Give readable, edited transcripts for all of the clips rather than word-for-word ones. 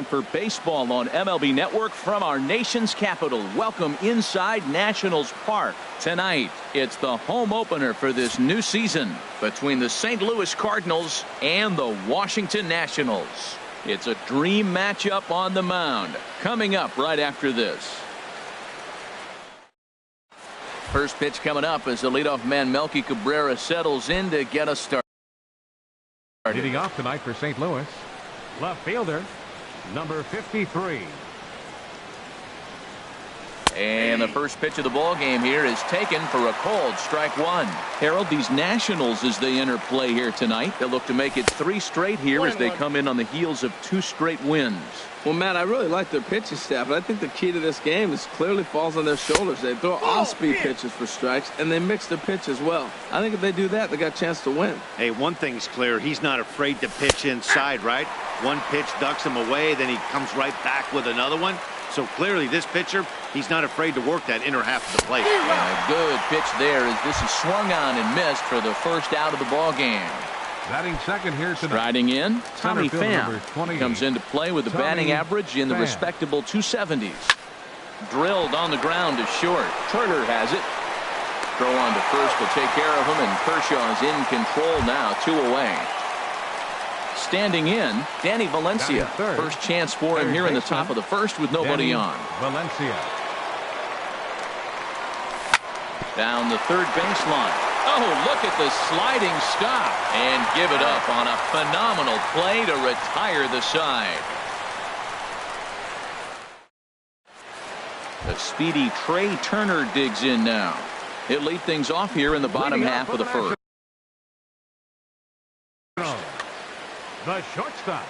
for baseball on MLB Network from our nation's capital. Welcome inside Nationals Park. Tonight, it's the home opener for this new season between the St. Louis Cardinals and the Washington Nationals. It's a dream matchup on the mound. Coming up right after this. First pitch coming up as the leadoff man Melky Cabrera settles in to get us started. Leading off tonight for St. Louis, left fielder, number 53. And the first pitch of the ball game here is taken for a called strike one. Harold, these Nationals, as they enter play here tonight, they'll look to make it 3 straight here as they come in on the heels of 2 straight wins. Well, Matt, I really like their pitching staff, but I think the key to this game is clearly falls on their shoulders. They throw off-speed pitches for strikes, and they mix their pitch as well. I think if they do that, they got a chance to win. Hey, one thing's clear. He's not afraid to pitch inside, right? One pitch ducks him away, then he comes right back with another one. So clearly this pitcher, he's not afraid to work that inner half of the plate. Yeah, good pitch there as this is swung on and missed for the first out of the ball game. Batting second here tonight. Striding in, Tommy Pham comes into play with a batting average in the Pham. respectable 270s. Drilled on the ground to short. Turner has it. Throw on to first will take care of him, and Kershaw is in control now, 2 away. Standing in, Danny Valencia. First chance for him here in the top of the first with nobody on. Valencia. Down the third baseline. Oh, look at the sliding stop. And give it up on a phenomenal play to retire the side. The speedy Trey Turner digs in now. He'll lead things off here in the bottom half of the first. The shortstop,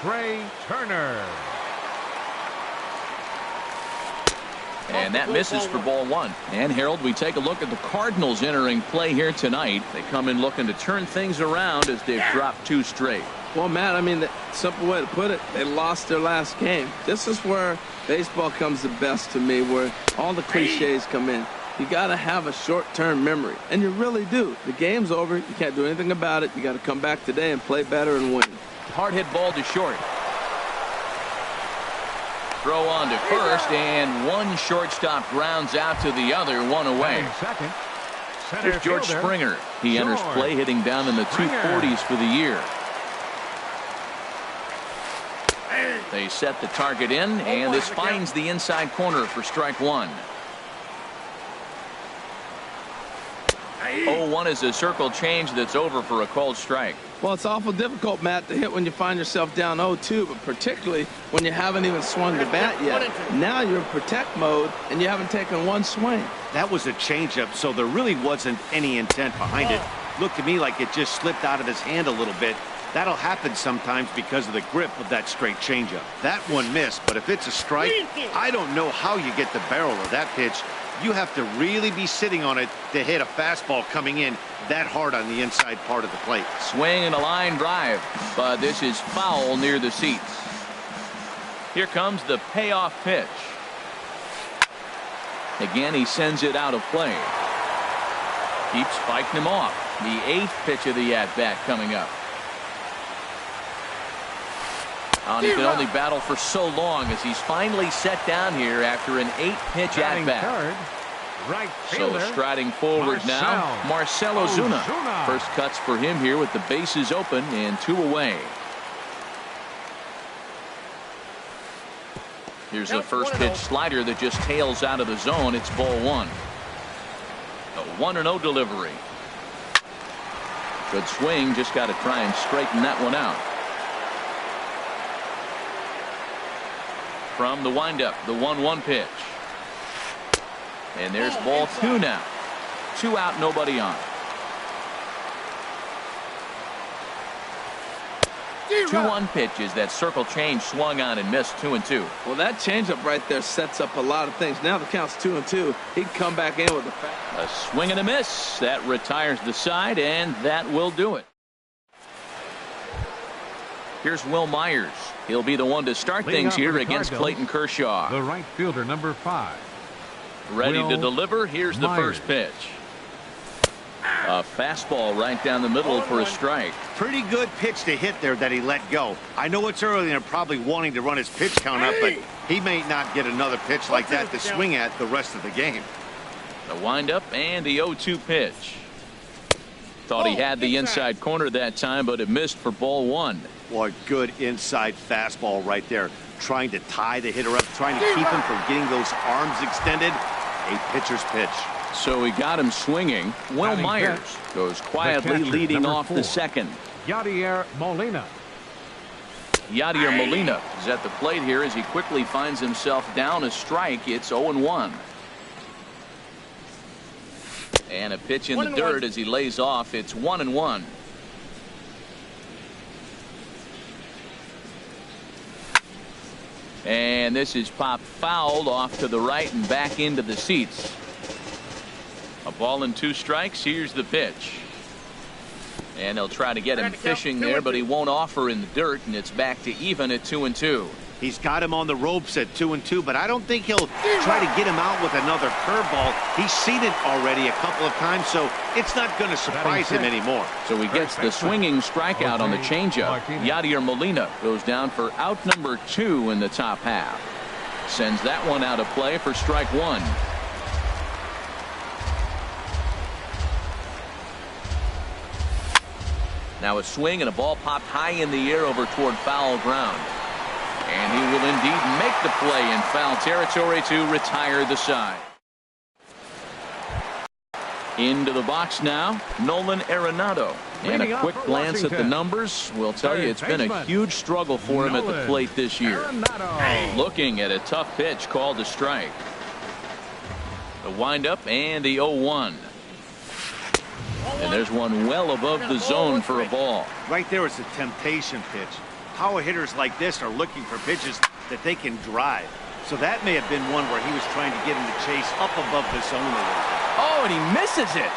Trey Turner. And that misses for ball 1. And Harold, we take a look at the Cardinals entering play here tonight. They come in looking to turn things around as they've dropped 2 straight. Well, Matt, I mean, the simple way to put it, they lost their last game. This is where baseball comes the best to me, where all the cliches come in. You got to have a short-term memory, and you really do. The game's over. You can't do anything about it. You got to come back today and play better and win. Hard hit ball to short. Throw on to first, and one shortstop grounds out to the other, 1 away. Second, Here's George Springer. He enters play hitting down in the 240s for the year. They set the target in, and this finds the inside corner for strike 1. 0-1 is a circle change that's over for a called strike. Well, it's awful difficult, Matt, to hit when you find yourself down 0-2, but particularly when you haven't even swung the bat yet. Now you're in protect mode, and you haven't taken 1 swing. That was a changeup, so there really wasn't any intent behind it. Looked to me like it just slipped out of his hand a little bit. That'll happen sometimes because of the grip of that straight changeup. That one missed, but if it's a strike, I don't know how you get the barrel of that pitch. You have to really be sitting on it to hit a fastball coming in that hard on the inside part of the plate. Swing and a line drive, but this is foul near the seats. Here comes the payoff pitch. Again, he sends it out of play. Keeps fighting him off. The 8th pitch of the at-bat coming up. And he can only battle for so long as he's finally set down here after an 8-pitch at-bat. Right so striding forward now, Marcell Ozuna. First cuts for him here with the bases open and 2 away. Here's the first pitch slider that just tails out of the zone. It's ball 1. A 1-0 delivery. Good swing. Just got to try and straighten that one out. From the windup, the 1-1 pitch. And there's ball 2 now. 2 out, nobody on. 2-1 pitches. That circle change swung on and missed. 2-2. Well, that changeup right there sets up a lot of things. Now the count's 2-2. He'd come back in with a swing and a miss. That retires the side, and that will do it. Here's Will Myers. He'll be the one to start things here against Clayton Kershaw. The right fielder, number 5. Ready to deliver. Here's the first pitch. A fastball right down the middle for a strike. Pretty good pitch to hit there that he let go. I know it's early and they're probably wanting to run his pitch count up, but he may not get another pitch like that to swing at the rest of the game. The windup and the 0-2 pitch. Thought he had the inside corner that time, but it missed for ball one. Boy, good inside fastball right there. Trying to tie the hitter up, trying to keep him from getting those arms extended. A pitcher's pitch. So he got him swinging. Will Myers goes quietly leading off the second. Yadier Molina. Yadier Molina is at the plate here as he quickly finds himself down a strike. It's 0-1. And a pitch in the dirt as he lays off. It's 1-1. And this is popped fouled off to the right and back into the seats. A ball and 2 strikes. Here's the pitch. And they'll try to get him fishing there, but he won't offer in the dirt, and it's back to even at 2-2. He's got him on the ropes at 2-2, but I don't think he'll try to get him out with another curveball. He's seen it already a couple of times, so it's not going to surprise him anymore. So he gets the swinging strikeout on the changeup. Yadier Molina goes down for out number 2 in the top half. Sends that one out of play for strike 1. Now a swing and a ball popped high in the air over toward foul ground. And he will indeed make the play in foul territory to retire the side. Into the box now, Nolan Arenado. And a quick glance at the numbers will tell you it's been a huge struggle for him at the plate this year. Looking at a tough pitch called a strike. The windup and the 0-1. And there's one well above the zone for a ball. Right there is a temptation pitch. Power hitters like this are looking for pitches that they can drive. So that may have been one where he was trying to get him to chase up above the zone a little bit. Oh, and he misses it.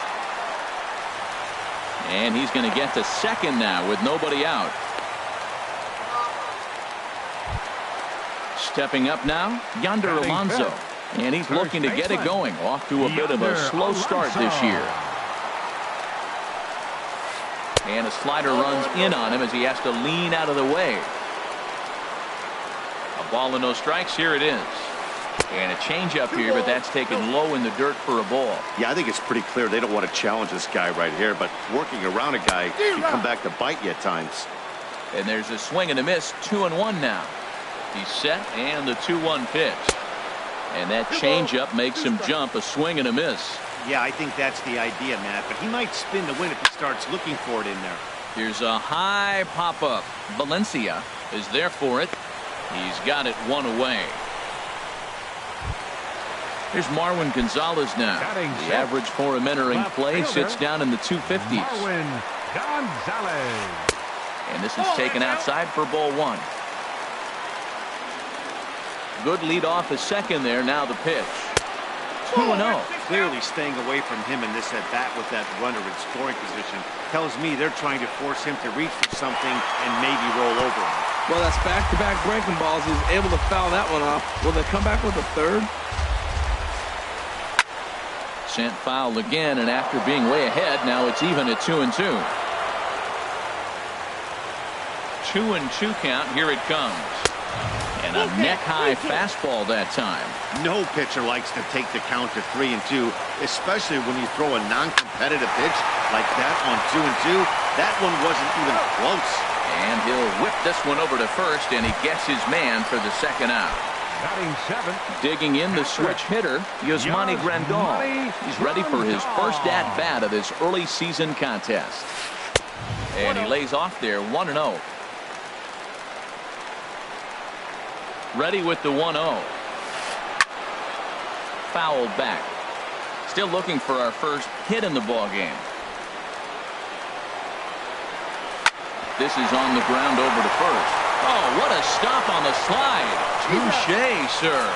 And he's going to get to second now with nobody out. Stepping up now, Yonder Alonso. And he's looking to get it going. Off to a bit of a slow start this year. And a slider runs in on him as he has to lean out of the way. A ball and no strikes. Here it is. And a changeup here, but that's taken low in the dirt for a ball. Yeah, I think it's pretty clear they don't want to challenge this guy right here, but working around a guy can come back to bite you at times. And there's a swing and a miss. 2-1 now. He's set, and the 2-1 pitch. And that changeup makes him jump. A swing and a miss. Yeah, I think that's the idea, Matt, but he might spin the win if he starts looking for it in there. Here's a high pop-up. Valencia is there for it. He's got it one away. Here's Marwin Gonzalez now. The average for him entering play sits down in the 250s. Marwin Gonzalez. And this is taken outside for ball 1. Good lead off a second there. Now the pitch. 2-0. Clearly staying away from him in this at-bat with that runner in scoring position tells me they're trying to force him to reach for something and maybe roll over him. Well, that's back-to-back breaking balls. He was able to foul that one off. Will they come back with a third? Sent foul again, and after being way ahead, now it's even at 2-2. 2-2 count. Here it comes. And a neck-high fastball that time. No pitcher likes to take the count to 3-2, especially when you throw a non-competitive pitch like that on 2-2. That one wasn't even close. And he'll whip this one over to first, and he gets his man for the second out. Batting 7. Digging in the switch hitter, Yasmani Grandal. He's ready for his first at-bat of this early season contest. And he lays off there 1-0. Ready with the 1-0. Fouled back. Still looking for our first hit in the ball game. This is on the ground over to first. Oh, what a stop on the slide. Touché, sir.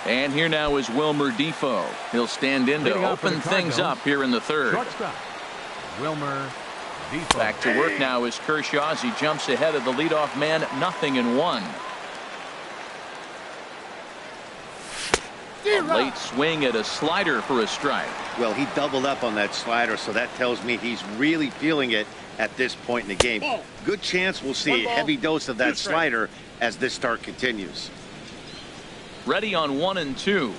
And here now is Wilmer Defoe. He'll stand in to open things up here in the third. Shortstop, Wilmer Defoe. Back to work now is Kershaw as he jumps ahead of the leadoff man. 0-1. A Late swing at a slider for a strike. Well, he doubled up on that slider, so that tells me he's really feeling it at this point in the game. Good chance we'll see a heavy dose of that slider as this start continues. Ready on 1-2.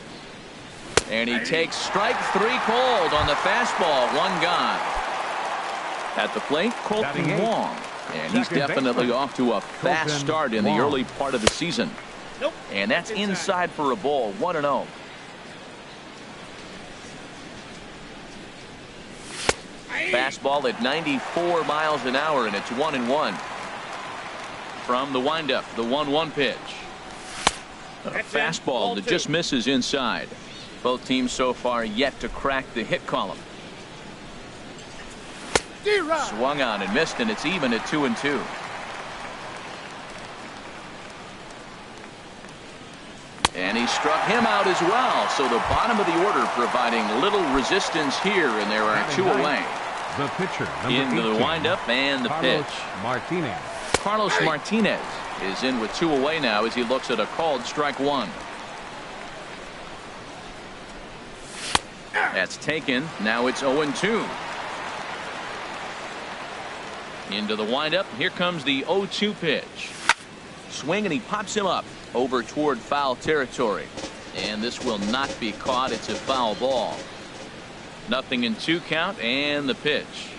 And he takes strike 3 called on the fastball. 1 gone. At the plate, Colton Wong. And he's definitely off to a fast start in the early part of the season. And that's inside for a ball. 1-0. Fastball at 94 miles an hour, and it's 1-1. From the windup, the 1-1 pitch. A fastball that just misses inside. Both teams so far yet to crack the hit column. Swung on and missed, and it's even at 2-2. And he struck him out as well. So the bottom of the order providing little resistance here, and there are 2 away. The pitcher, into the windup and the pitch. Carlos Martinez is in with 2 away now as he looks at a called strike 1. That's taken. Now it's 0-2. Into the windup. Here comes the 0-2 pitch. Swing, and he pops him up over toward foul territory. And this will not be caught. It's a foul ball. 0-2 count, and the pitch.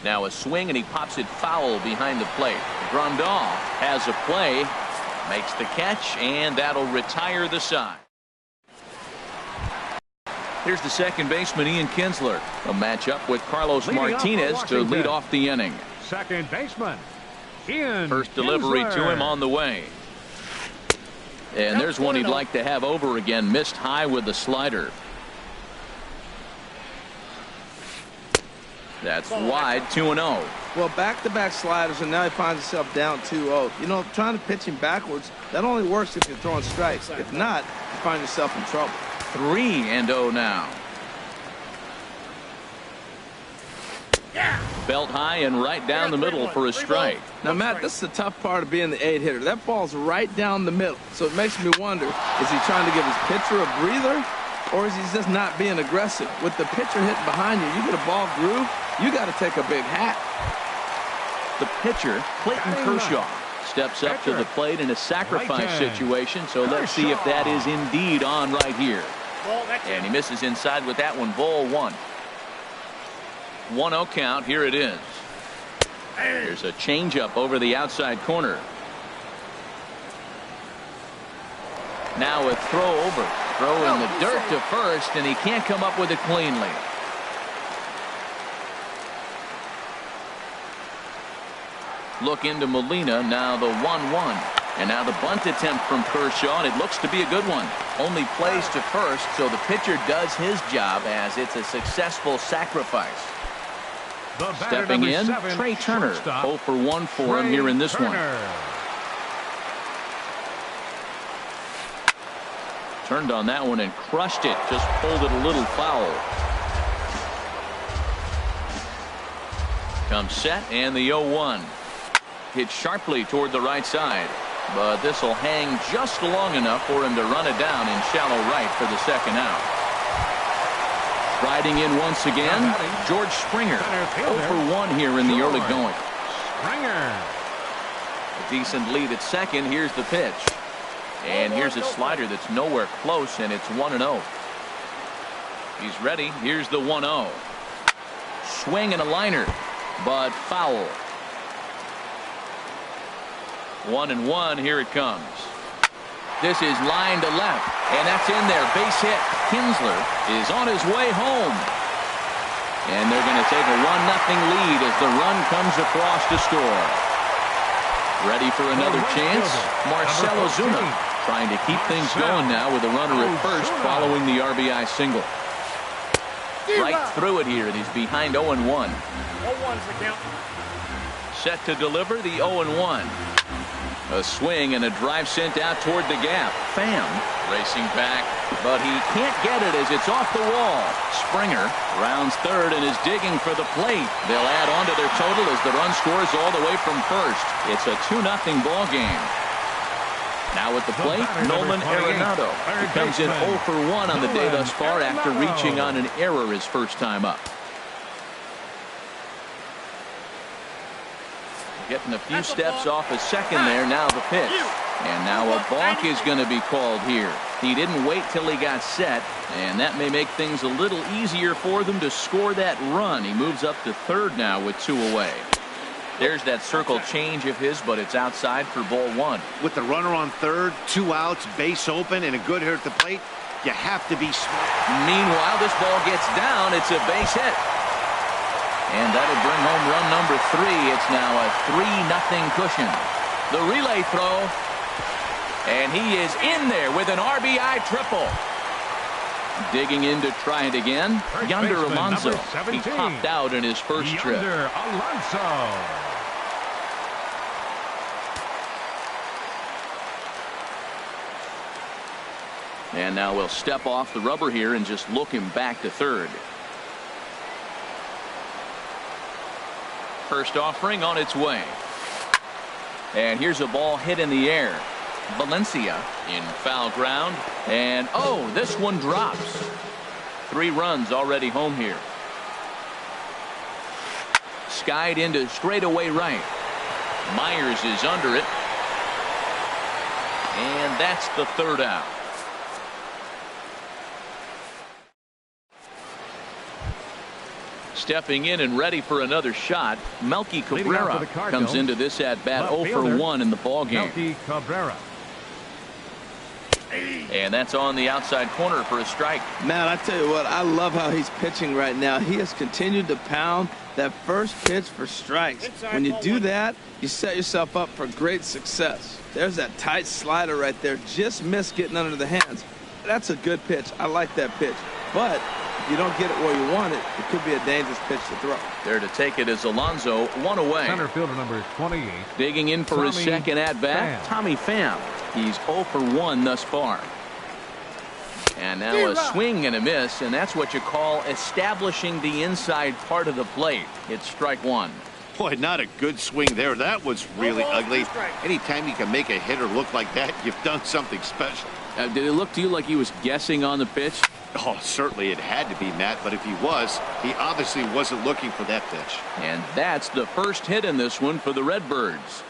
Now a swing, and he pops it foul behind the plate. Grandal has a play, makes the catch, and that'll retire the side. Here's the second baseman, Ian Kinsler. A matchup with Carlos Martinez to lead off the inning. Second baseman, Ian First delivery Kinsler. to him on the way. And there's one he'd like to have over again. Missed high with the slider. That's wide, 2-0. Well, back-to-back sliders, and now he finds himself down 2-0. You know, trying to pitch him backwards, that only works if you're throwing strikes. If not, you find yourself in trouble. 3-0 now. Belt high and right down the middle for a strike. Now, Matt, this is the tough part of being the 8-hitter. That ball's right down the middle. So it makes me wonder, is he trying to give his pitcher a breather, or is he just not being aggressive? With the pitcher hitting behind you, you get a ball groove, you got to take a big hat. The pitcher, Clayton Kershaw, steps up to the plate in a sacrifice situation. So let's see if that is indeed on right here. And he misses inside with that one. Ball 1. 1-0 count. Here it is. There's a changeup over the outside corner. Now a throw over. Throw in the dirt to first, and he can't come up with it cleanly. Look into Molina. Now the 1-1. And now the bunt attempt from Kershaw, and it looks to be a good one. Only plays to first, so the pitcher does his job as it's a successful sacrifice. Stepping in, Trey Turner. 0 for 1 for him here in this one. Turned on that one and crushed it. Just pulled it a little foul. Comes set, and the 0-1. Hit sharply toward the right side. But this will hang just long enough for him to run it down in shallow right for the second out. Riding in once again, George Springer. 0 for 1 here in the early going. Springer. A decent lead at second. Here's the pitch. And here's a slider that's nowhere close, and it's 1-0. He's ready. Here's the 1-0. Swing and a liner, but foul. 1-1. Here it comes. This is line to left, and that's in there. Base hit. Kinsler is on his way home. And they're going to take a 1-0 lead as the run comes across to score. Ready for another chance? Marcell Ozuna trying to keep things going now with a runner at first following the RBI single. Right through it here. He's behind 0-1. 0-1's the count. Set to deliver the 0-1. A swing and a drive sent out toward the gap. Pham racing back, but he can't get it as it's off the wall. Springer rounds third and is digging for the plate. They'll add on to their total as the run scores all the way from first. It's a 2-0 ball game. Now at the plate, Nolan Arenado. He comes in 0 for 1 on the day thus far after reaching on an error his first time up. Getting a few steps off a second there. Now the pitch. And now a balk is going to be called here. He didn't wait till he got set, and that may make things a little easier for them to score that run. He moves up to third now with 2 away. There's that circle change of his, but it's outside for ball 1. With the runner on third, 2 outs, base open, and a good hitter at the plate, you have to be smart. Meanwhile, this ball gets down. It's a base hit. And that'll bring home run number 3. It's now a 3-0 cushion. The relay throw. And he is in there with an RBI triple. Digging in to try it again. Yonder Alonso. He popped out in his first trip. Yonder Alonso. And now we'll step off the rubber here and just look him back to third. First offering on its way. And here's a ball hit in the air. Valencia in foul ground. And oh, this one drops. 3 runs already home here. Skied into straightaway right. Myers is under it. And that's the 3rd out. Stepping in and ready for another shot, Melky Cabrera comes into this at bat 0 for 1 in the ball game. Melky Cabrera. And that's on the outside corner for a strike. Man, I tell you what, I love how he's pitching right now. He has continued to pound that first pitch for strikes. When you do that, you set yourself up for great success. There's that tight slider right there. Just missed getting under the hands. That's a good pitch. I like that pitch. But if you don't get it where you want it, it could be a dangerous pitch to throw. There to take it is Alonso, 1 away. Center fielder number 28. Digging in for his second at-bat, Tommy Pham. He's 0 for 1 thus far. And now a swing and a miss, and that's what you call establishing the inside part of the plate. It's strike 1. Boy, not a good swing there. That was really ugly. Anytime you can make a hitter look like that, you've done something special. Did it look to you like he was guessing on the pitch? Oh, certainly it had to be, Matt, but if he was, he obviously wasn't looking for that pitch. And that's the first hit in this one for the Redbirds.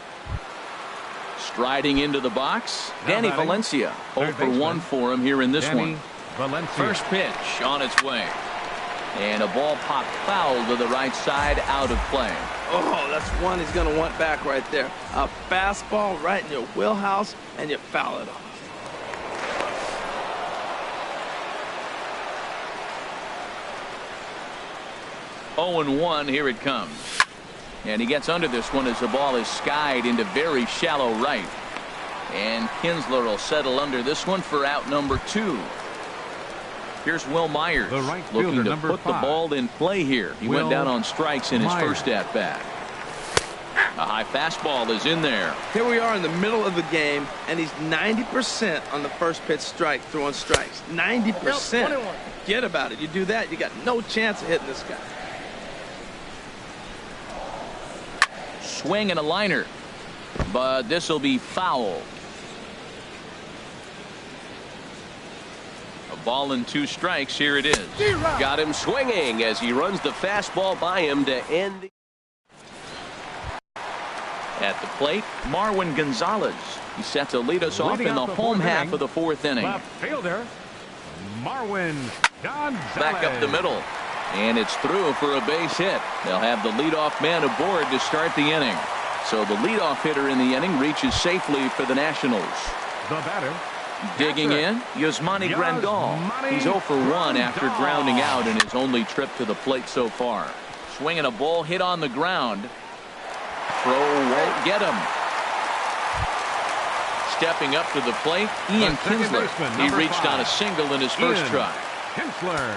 Striding into the box, Danny Valencia. 0 for 1 for him here in this one. First pitch on its way. And a ball popped foul to the right side, out of play. Oh, that's one he's going to want back right there. A fastball right in your wheelhouse, and you foul it off. Oh, 1, here it comes. And he gets under this one as the ball is skied into very shallow right. And Kinsler will settle under this one for out number 2. Here's Will Myers looking to put the ball in play here. He went down on strikes in his first at-bat. A high fastball is in there. Here we are in the middle of the game, and he's 90% on the first pitch strike, throwing strikes. 90%. Forget about it. You do that, you got no chance of hitting this guy. Swing and a liner, but this will be foul. A ball and 2 strikes. Here it is. Got him swinging as he runs the fastball by him to end. At the plate, Marwin Gonzalez. He's set to lead us off in the home half of the 4th inning. Left fielder Marwin Gonzalez. Back up the middle. And it's through for a base hit. They'll have the leadoff man aboard to start the inning. So the leadoff hitter in the inning reaches safely for the Nationals. The batter. Digging in, Yasmani Grandal. He's 0 for 1 after grounding out in his only trip to the plate so far. Swinging a ball hit on the ground. Throw won't get him. Stepping up to the plate, Ian Kinsler. He reached on a single in his first try. Kinsler.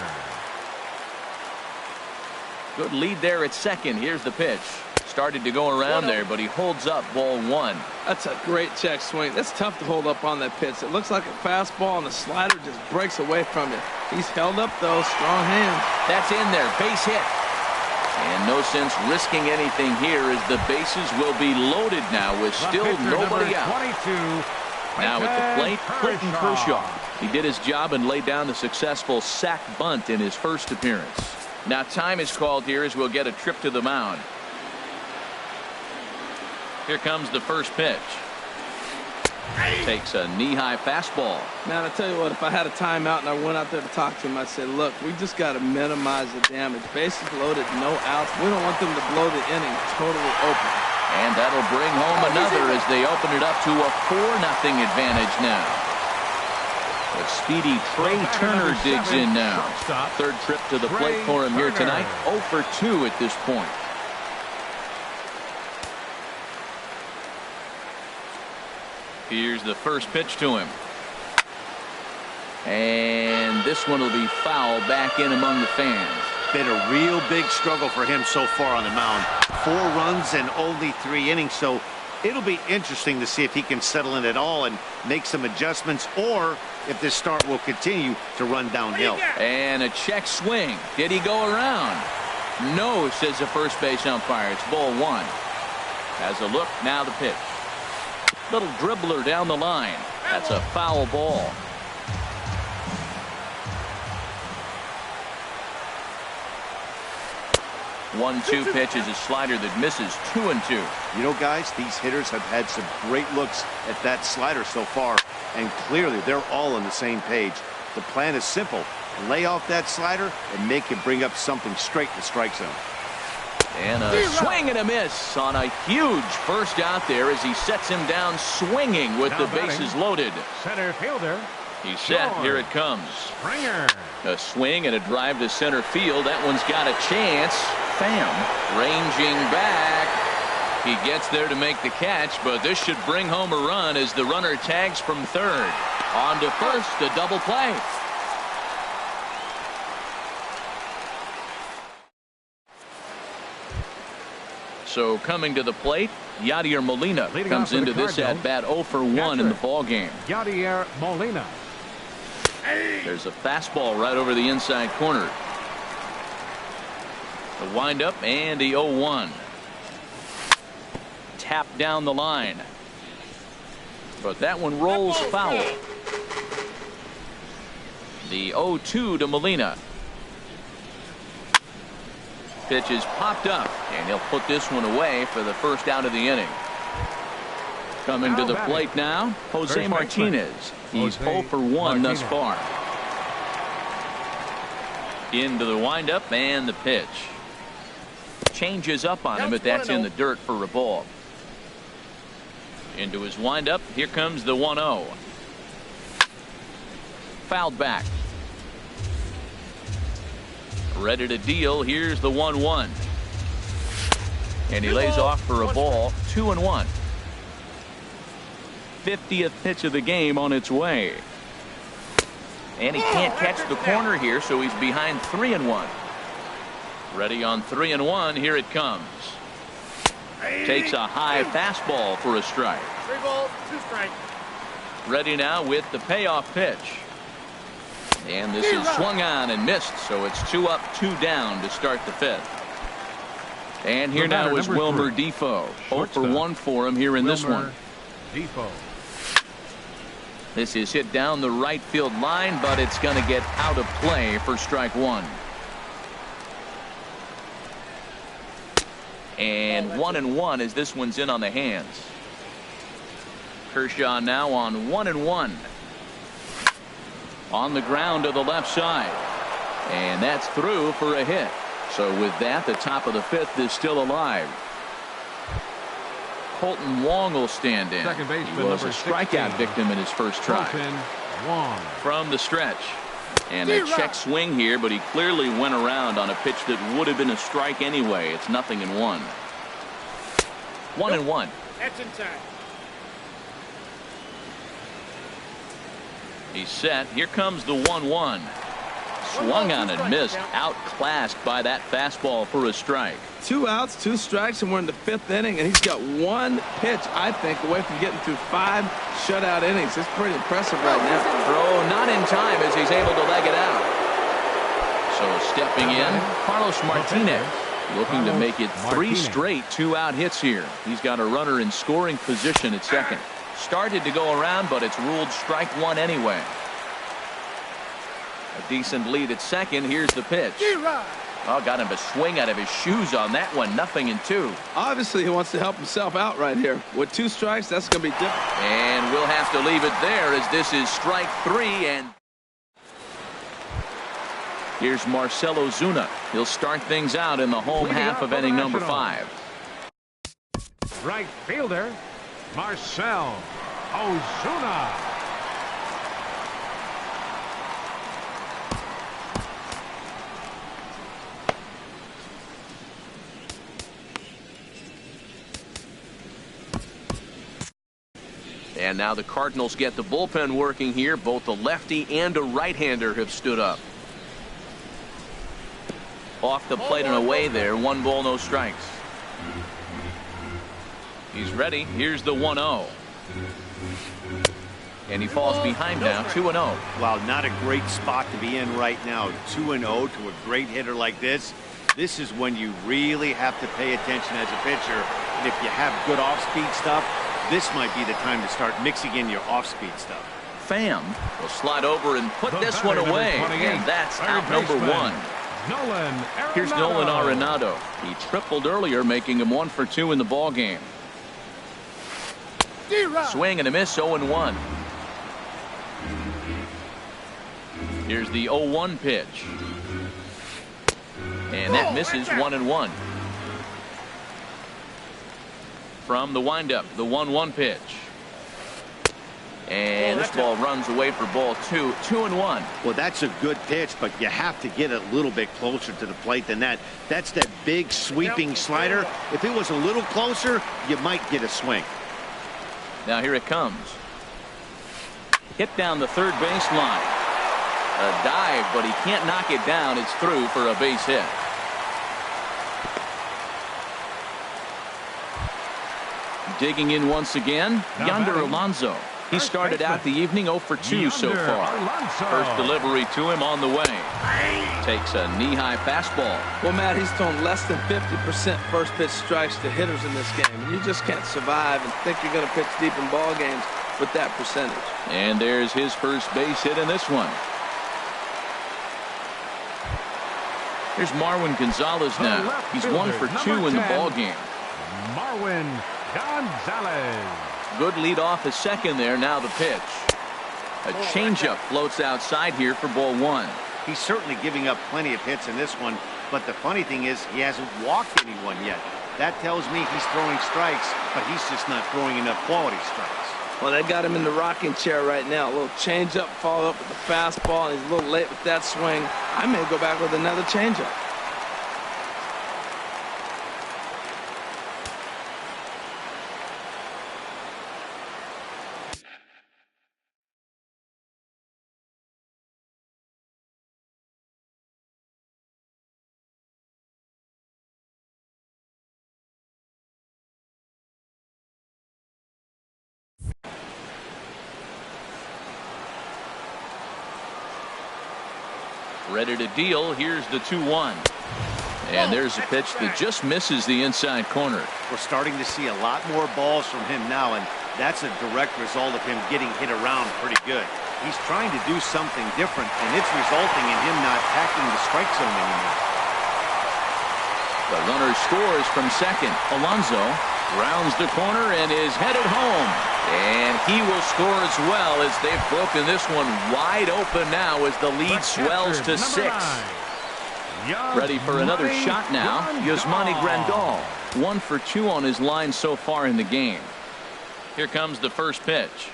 Good lead there at second. Here's the pitch. Started to go around there, but he holds up ball 1. That's a great check swing. That's tough to hold up on that pitch. It looks like a fastball, and the slider just breaks away from you. He's held up, though. Strong hand. That's in there. Base hit. And no sense risking anything here as the bases will be loaded now with still nobody out. 22, Now at the plate, Clayton Kershaw. He did his job and laid down the successful sac bunt in his first appearance. Now time is called here as we'll get a trip to the mound. Here comes the first pitch. Takes a knee-high fastball. Man, I tell you what, if I had a timeout and I went out there to talk to him, I'd say, look, we just got to minimize the damage. Bases loaded, no outs. We don't want them to blow the inning totally open. And that'll bring home another as they open it up to a 4-0 advantage now. But speedy Trey Turner digs in now. Third trip to the plate for him here tonight. 0 for 2 at this point. Here's the first pitch to him. And this one will be foul back in among the fans. Been a real big struggle for him so far on the mound. 4 runs and only 3 innings, so it'll be interesting to see if he can settle in at all and make some adjustments, or if this start will continue to run downhill. And a check swing. Did he go around? No, says the first base umpire. It's ball 1. Has a look. Now the pitch. Little dribbler down the line. That's a foul ball. One-two pitch is a slider that misses. 2-2. You know, guys, these hitters have had some great looks at that slider so far, and clearly they're all on the same page. The plan is simple. Lay off that slider and make him bring up something straight in the strike zone. And a swing and a miss on a huge first out there as he sets him down swinging with the bases loaded. Center fielder. He's set. Here it comes. Springer. A swing and a drive to center field. That one's got a chance. Pham ranging back. He gets there to make the catch, but this should bring home a run as the runner tags from third. On to first, a double play. So coming to the plate, Yadier Molina comes into this at bat 0 for 1 in the ball game. Yadier Molina. There's a fastball right over the inside corner. The windup and the 0-1. Tap down the line. But that one rolls foul. The 0-2 to Molina. Pitch is popped up, and he'll put this one away for the first out of the inning. Coming to the plate now, Jose Martinez. He's 0 for 1 thus far. Into the windup and the pitch. Changes up on him, but that's in the dirt for a ball. Into his windup. Here comes the 1-0. Fouled back. Ready to deal. Here's the 1-1. And he lays off for a ball. 2-1. 50th pitch of the game on its way. And he can't catch the corner here, so he's behind 3-1. Ready on 3-1. Here it comes. Takes a high fastball for a strike. 3 balls, 2 strikes. Ready now with the payoff pitch. And this is swung on and missed, so it's 2 up, 2 down to start the 5th. And here now is Wilmer Defoe. 0 for 1 for him here in this one. Defoe. This is hit down the right field line, but it's going to get out of play for strike 1. And 1-1 as this one's in on the hands. Kershaw now on 1-1. On the ground to the left side. And that's through for a hit. So with that, the top of the 5th is still alive. Colton Wong will stand in. Second baseman, he was a number strikeout 16. victim in his first try. Colton Wong. From the stretch. And a check swing here, but he clearly went around on a pitch that would have been a strike anyway. It's 0-1. 1-1. That's in time. He's set. Here comes the 1-1. Swung on and missed. Outclassed by that fastball for a strike. 2 outs, 2 strikes, and we're in the 5th inning, and he's got 1 pitch, I think, away from getting through 5 shutout innings. It's pretty impressive right now. Throw not in time as he's able to leg it out. So stepping in, Carlos Martinez, looking to make it 3 straight 2-out hits here. He's got a runner in scoring position at second. Started to go around, but it's ruled strike one anyway. A decent lead at second. Here's the pitch. Oh, got him to swing out of his shoes on that one. 0-2. Obviously, he wants to help himself out right here. With 2 strikes, that's going to be different. And we'll have to leave it there as this is strike 3. And here's Marcell Ozuna. He'll start things out in the home half of inning number 5. Right fielder, Marcell Ozuna. And now the Cardinals get the bullpen working here. Both a lefty and a right-hander have stood up. Off the plate and away there. 1 ball, no strikes. He's ready. Here's the 1-0. And he falls behind now. 2-0. Wow, not a great spot to be in right now. 2-0 to a great hitter like this. This is when you really have to pay attention as a pitcher. And if you have good off-speed stuff, this might be the time to start mixing in your off-speed stuff. Pham will slide over and put this one away. And that's out number 1. Here's Nolan Arenado. He tripled earlier, making him 1 for 2 in the ball game. Swing and a miss. 0-1. Here's the 0-1 pitch. And that misses. 1-1. From the windup, the 1-1 pitch. And this ball runs away for ball 2. 2-1. Well, that's a good pitch, but you have to get a little bit closer to the plate than that. That's that big sweeping slider. If it was a little closer, you might get a swing. Now here it comes. Hit down the third baseline. A dive, but he can't knock it down. It's through for a base hit. Digging in once again, Yonder Alonso. He started out the evening 0 for 2 so far. First delivery to him on the way. Takes a knee-high fastball. Well, Matt, he's thrown less than 50% first pitch strikes to hitters in this game. And you just can't survive and think you're going to pitch deep in ball games with that percentage. And there's his first base hit in this one. Here's Marwin Gonzalez now. He's 1 for 2 in the ball game. Marwin Gonzalez. Good lead off at second there. Now the pitch. A changeup floats outside here for ball 1. He's certainly giving up plenty of hits in this one, but the funny thing is he hasn't walked anyone yet. That tells me he's throwing strikes, but he's just not throwing enough quality strikes. Well, they got him in the rocking chair right now. A little changeup, follow up with the fastball, and he's a little late with that swing. I may go back with another changeup. Ready to deal. Here's the 2-1. And there's a pitch that just misses the inside corner. We're starting to see a lot more balls from him now, and that's a direct result of him getting hit around pretty good. He's trying to do something different, and it's resulting in him not attacking the strike zone anymore. The runner scores from second. Alonso rounds the corner and is headed home. And he will score as well as they've broken this one wide open now as the lead swells to 6. Ready for another shot now. Yasmani Grandal. 1 for 2 on his line so far in the game. Here comes the first pitch.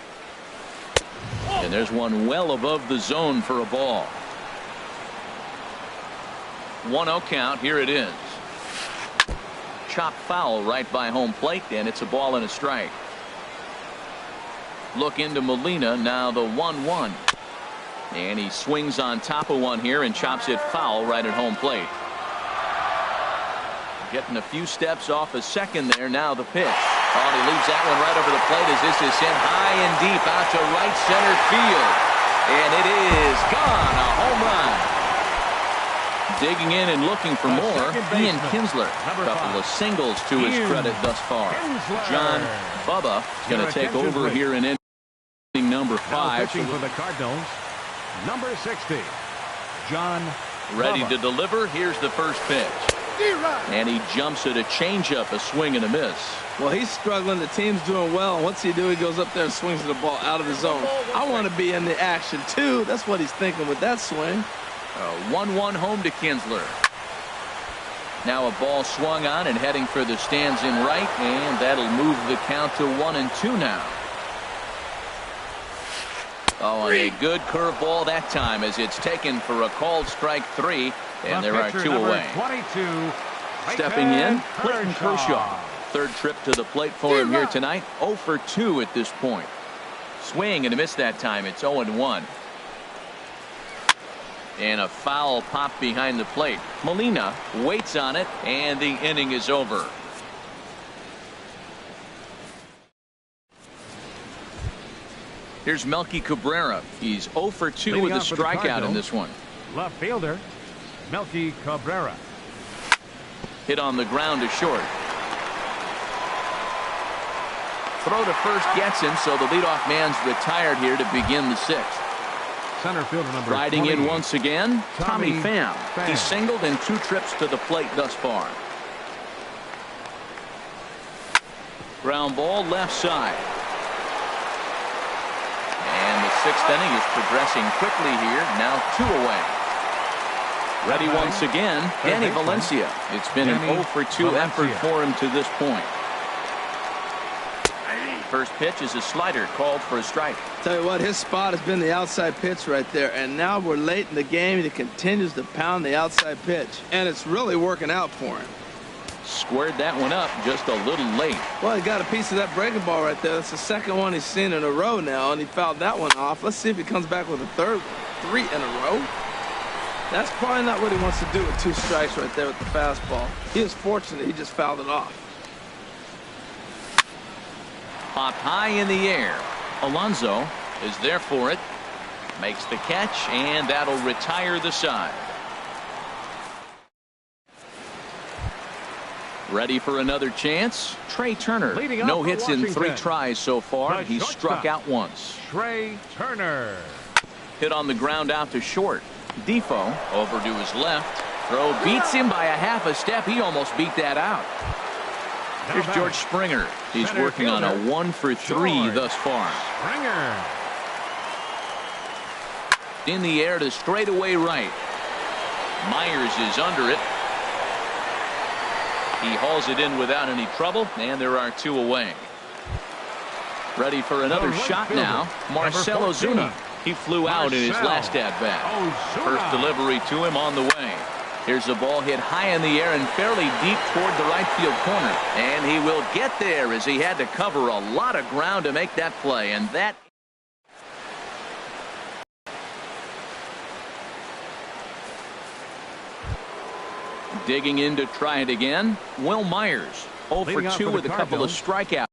And there's one well above the zone for a ball. 1-0 count. Here it is. Chop foul right by home plate, and it's a ball and a strike. Look into Molina, now the 1-1. And he swings on top of one here and chops it foul right at home plate. Getting a few steps off a second there. Now the pitch. Oh, and he leaves that one right over the plate as this is sent high and deep out to right center field. And it is gone. A home run. Digging in and looking for more, Ian Kinsler. A couple of singles to his credit thus far. John Bubba is going to take over here in inning number 5. Pitching for the Cardinals, number 60, John Ready Bubba. to deliver. Here's the first pitch. And he jumps at a changeup, a swing and a miss. Well, he's struggling. The team's doing well. And what's he do? He goes up there and swings the ball out of the zone. I want to be in the action, too. That's what he's thinking with that swing. A 1-1 home to Kinsler. Now a ball swung on and heading for the stands in right, and that'll move the count to 1-2 now. Oh, and a good curveball that time as it's taken for a called strike 3, and there are 2 away. 22, Stepping in, Clayton Kershaw. Third trip to the plate for him here tonight. 0 for 2 at this point. Swing and a miss that time. It's 0-1. And a foul pop behind the plate. Molina waits on it, and the inning is over. Here's Melky Cabrera. He's 0 for 2 with a strikeout in this one. Left fielder, Melky Cabrera. Hit on the ground to short. Throw to first gets him, so the leadoff man's retired here to begin the 6th. Center fielder number Riding 20, in once again, Tommy Pham. Pham. He's singled in 2 trips to the plate thus far. Ground ball left side. And the 6th inning is progressing quickly here. Now 2 away. Ready once again, Danny Valencia. It's been an 0 for 2 effort for him to this point. First pitch is a slider called for a strike. Tell you what, his spot has been the outside pitch right there, and now we're late in the game. He continues to pound the outside pitch, and it's really working out for him. Squared that one up just a little late. Well, he got a piece of that breaking ball right there. That's the second one he's seen in a row now, and he fouled that one off. Let's see if he comes back with a third one. 3 in a row. That's probably not what he wants to do with 2 strikes right there with the fastball. He is fortunate he just fouled it off. Popped high in the air. Alonso is there for it. Makes the catch, and that'll retire the side. Ready for another chance? Trey Turner. No hits in 3 tries so far. He's struck out once. Trey Turner. Hit on the ground out to short. Defoe over to his left. Throw beats him by a half a step. He almost beat that out. Here's George Springer. He's working on a 1 for 3 thus far. Springer. In the air to straightaway right. Myers is under it. He hauls it in without any trouble, and there are 2 away. Ready for another shot now. Marcell Ozuna. He flew out in his last at-bat. First delivery to him on the way. Here's the ball hit high in the air and fairly deep toward the right field corner. And he will get there as he had to cover a lot of ground to make that play. And that... Digging in to try it again. Will Myers. 0 for 2 with a couple of strikeouts.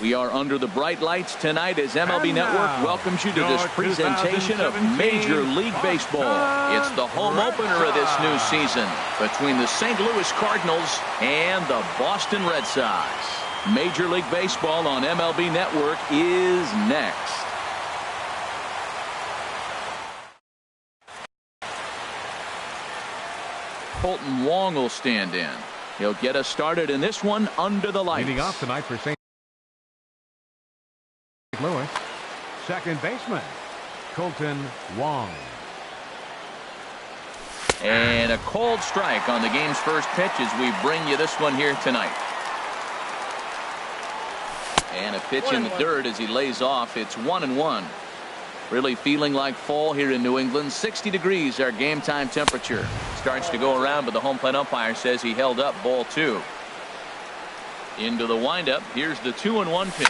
We are under the bright lights tonight as MLB Network welcomes you to this presentation of Major League Baseball. It's the home opener of this new season between the St. Louis Cardinals and the Boston Red Sox. Major League Baseball on MLB Network is next. Colton Wong will stand in. He'll get us started in this one under the lights. Leading off tonight for St. Louis, second baseman, Colton Wong. And a cold strike on the game's first pitch as we bring you this one here tonight. And a pitch in the dirt as he lays off. It's 1-1. Really feeling like fall here in New England. 60 degrees our game time temperature. Starts to go around, but the home plate umpire says he held up ball 2. Into the windup. Here's the 2-1 pitch.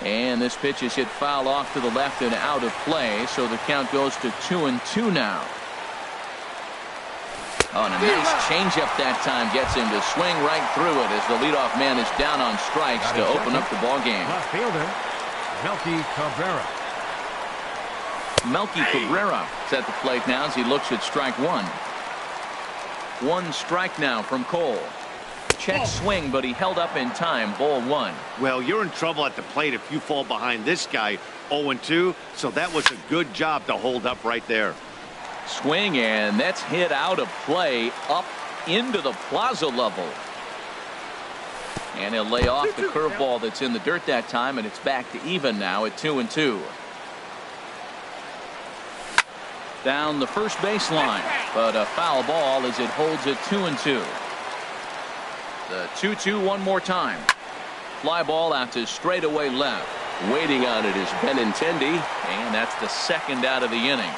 And this pitch is hit foul off to the left and out of play, so the count goes to 2-2 now. Oh, and a nice changeup that time gets him to swing right through it as the leadoff man is down on strikes to open up the ball game. Left fielder, Melky Cabrera. Melky Cabrera is at the plate now as he looks at strike 1. 1 strike now from Cole. Check swing, but he held up in time. Ball 1. Well, you're in trouble at the plate if you fall behind this guy 0-2, so that was a good job to hold up right there. Swing, and that's hit out of play up into the plaza level. And he'll lay off the curveball that's in the dirt that time, and it's back to even now at 2-2. Down the first baseline, but a foul ball as it holds at 2-2. The 2-2 one more time. Fly ball out to straightaway left. Waiting on it is Benintendi, and that's the second out of the inning.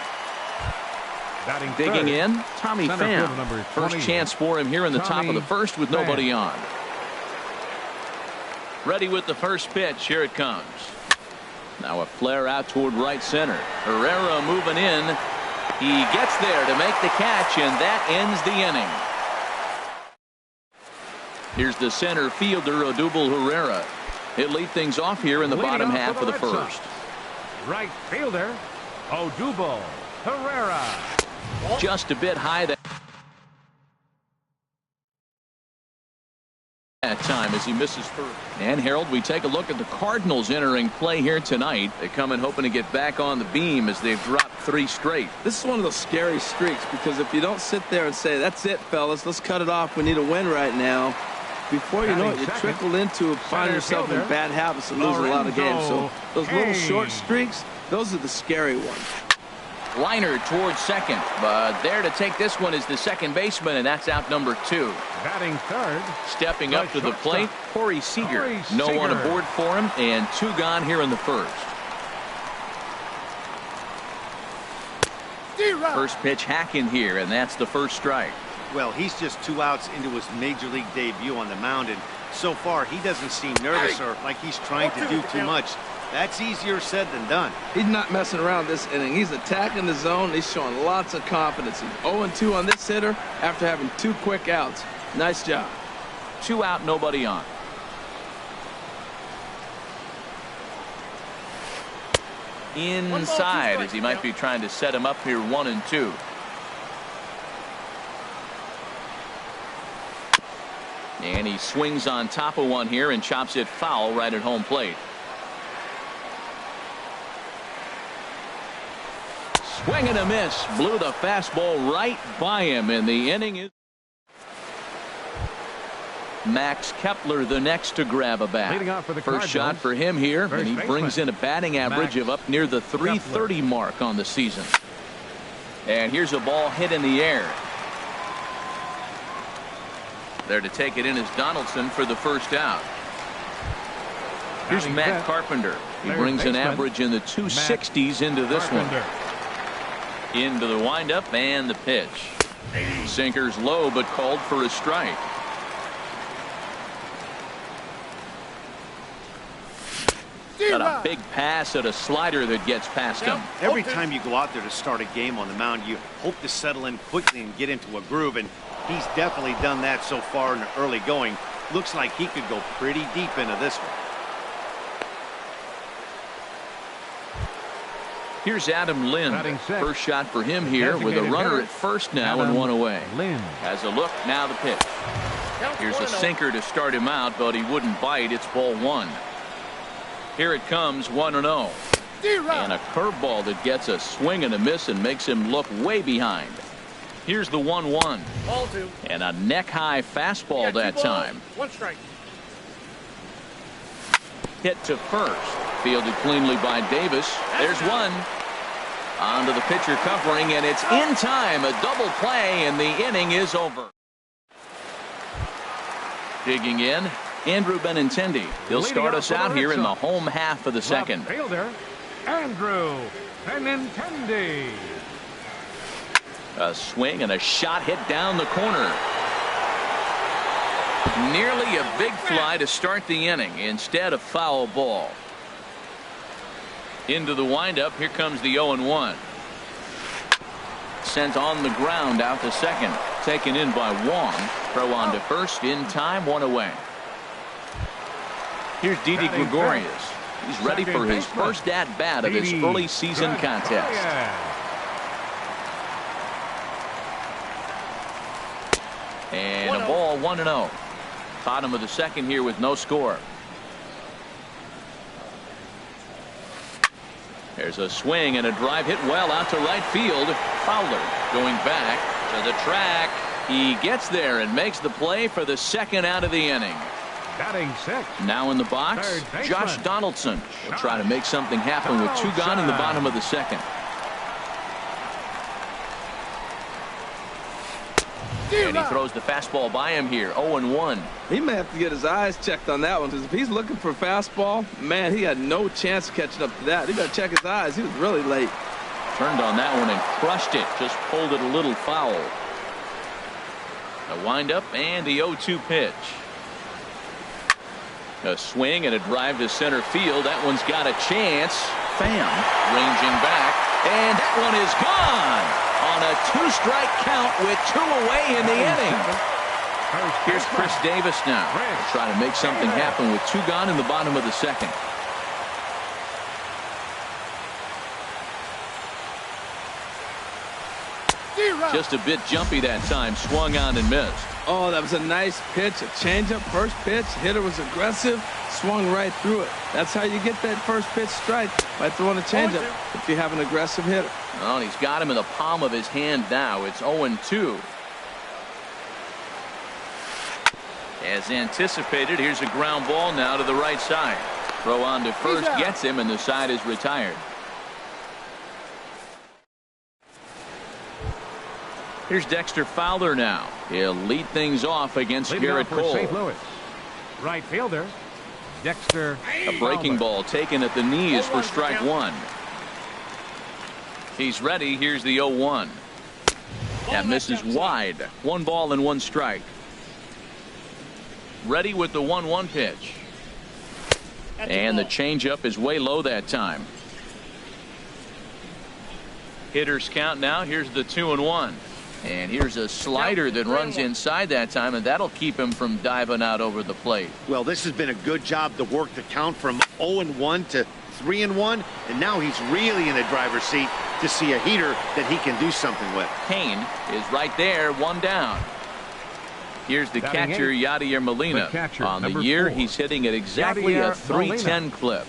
Batting Digging third, in, Tommy Pham. First chance for him here in the top of the first with nobody on. Ready with the first pitch. Here it comes. Now a flare out toward right center. Herrera moving in. He gets there to make the catch, and that ends the inning. Here's the center fielder, Odubel Herrera. He'll lead things off here in the bottom half of the first. Right fielder, Odubel Herrera. Just a bit high that time as he misses first. And Harold, we take a look at the Cardinals entering play here tonight. They come in hoping to get back on the beam as they've dropped 3 straight. This is one of those scary streaks because if you don't sit there and say, that's it, fellas, let's cut it off. We need a win right now. Before you know it, you trickle into find yourself in bad habits and losing a lot of games. So those little short streaks, those are the scary ones. Liner towards second, but there to take this one is the second baseman, and that's out number 2. Batting third. Stepping up to the plate, Corey Seager. No one aboard for him, and 2 gone here in the first. First pitch hacking here, and that's the first strike. Well, he's just 2 outs into his major league debut on the mound, and so far he doesn't seem nervous or like he's trying to do too much. That's easier said than done. He's not messing around this inning. He's attacking the zone. He's showing lots of confidence. He's 0-2 on this hitter after having 2 quick outs. Nice job. 2 out, nobody on. Inside as he might be trying to set him up here 1-2. And he swings on top of one here and chops it foul right at home plate. Swing and a miss. Blew the fastball right by him, and the inning is. Max Kepler the next to grab a bat. First shot for him here, and he brings in a batting average of up near the 330 mark on the season. And here's a ball hit in the air. There to take it in is Donaldson for the first out. Here's Matt Carpenter. He brings an average in the 260s into this one. Into the windup and the pitch. Sinker's low but called for a strike. Got a big pass at a slider that gets past him. Every time you go out there to start a game on the mound, you hope to settle in quickly and get into a groove, and he's definitely done that so far in the early going. Looks like he could go pretty deep into this one. Here's Adam Lind. Batting sixth. First shot for him here with a runner at first now and one away. Lind has a look, now the pitch. Here's a sinker to start him out, but he wouldn't bite. It's ball one. Here it comes, 1-0. And a curveball that gets a swing and a miss and makes him look way behind. Here's the 1-1. Ball two. And a neck-high fastball that time. 1 strike. Hit to first. Fielded cleanly by Davis. There's one. Onto the pitcher covering, and it's in time. A double play, and the inning is over. Digging in, Andrew Benintendi. He'll start us out here in the home half of the second. Left fielder, Andrew Benintendi. A swing and a shot hit down the corner. Nearly a big fly to start the inning. Instead, a foul ball. Into the windup. Here comes the 0-1. Sent on the ground out to second. Taken in by Wong. Throw on to first. In time. One away. Here's Didi Gregorius. He's ready for his first at-bat of his early season contest. And a ball, 1-0. Bottom of the second here with no score. There's a swing and a drive hit well out to right field. Fowler going back to the track. He gets there and makes the play for the second out of the inning. Batting sixth. Now in the box, Josh Donaldson will try to make something happen with 2 gone in the bottom of the second. And he throws the fastball by him here. 0-1. He may have to get his eyes checked on that one, because if he's looking for a fastball, man, he had no chance of catching up to that. He better check his eyes. He was really late. Turned on that one and crushed it. Just pulled it a little foul. A windup and the 0-2 pitch. A swing and a drive to center field. That one's got a chance. Pham ranging back, and that one is gone on a 2-strike count with 2 away in the inning. Here's Chris Davis now. He'll try to make something happen with 2 gone in the bottom of the second. Just a bit jumpy that time. Swung on and missed. Oh, that was a nice pitch. A changeup, first pitch. Hitter was aggressive. Swung right through it. That's how you get that first pitch strike, by throwing a changeup if you have an aggressive hitter. Well, he's got him in the palm of his hand now. It's 0-2. As anticipated, here's a ground ball now to the right side. Throw on to first gets him, and the side is retired. Here's Dexter Fowler now. He'll lead things off against Garrett Cole. St. Louis. Right fielder, Dexter. A breaking ball taken at the knees for strike 1. He's ready. Here's the 0-1. That misses wide. 1 ball and 1 strike. Ready with the 1-1 pitch. And the changeup is way low that time. Hitters count now. Here's the 2-1. And here's a slider that runs inside that time, and that'll keep him from diving out over the plate. Well, this has been a good job to work the count from 0-1 to 3-1, and now he's really in the driver's seat to see a heater that he can do something with. Kane is right there, 1 down. Here's the catcher, Yadier Molina. On the year, 4. He's hitting at exactly a .310 clip.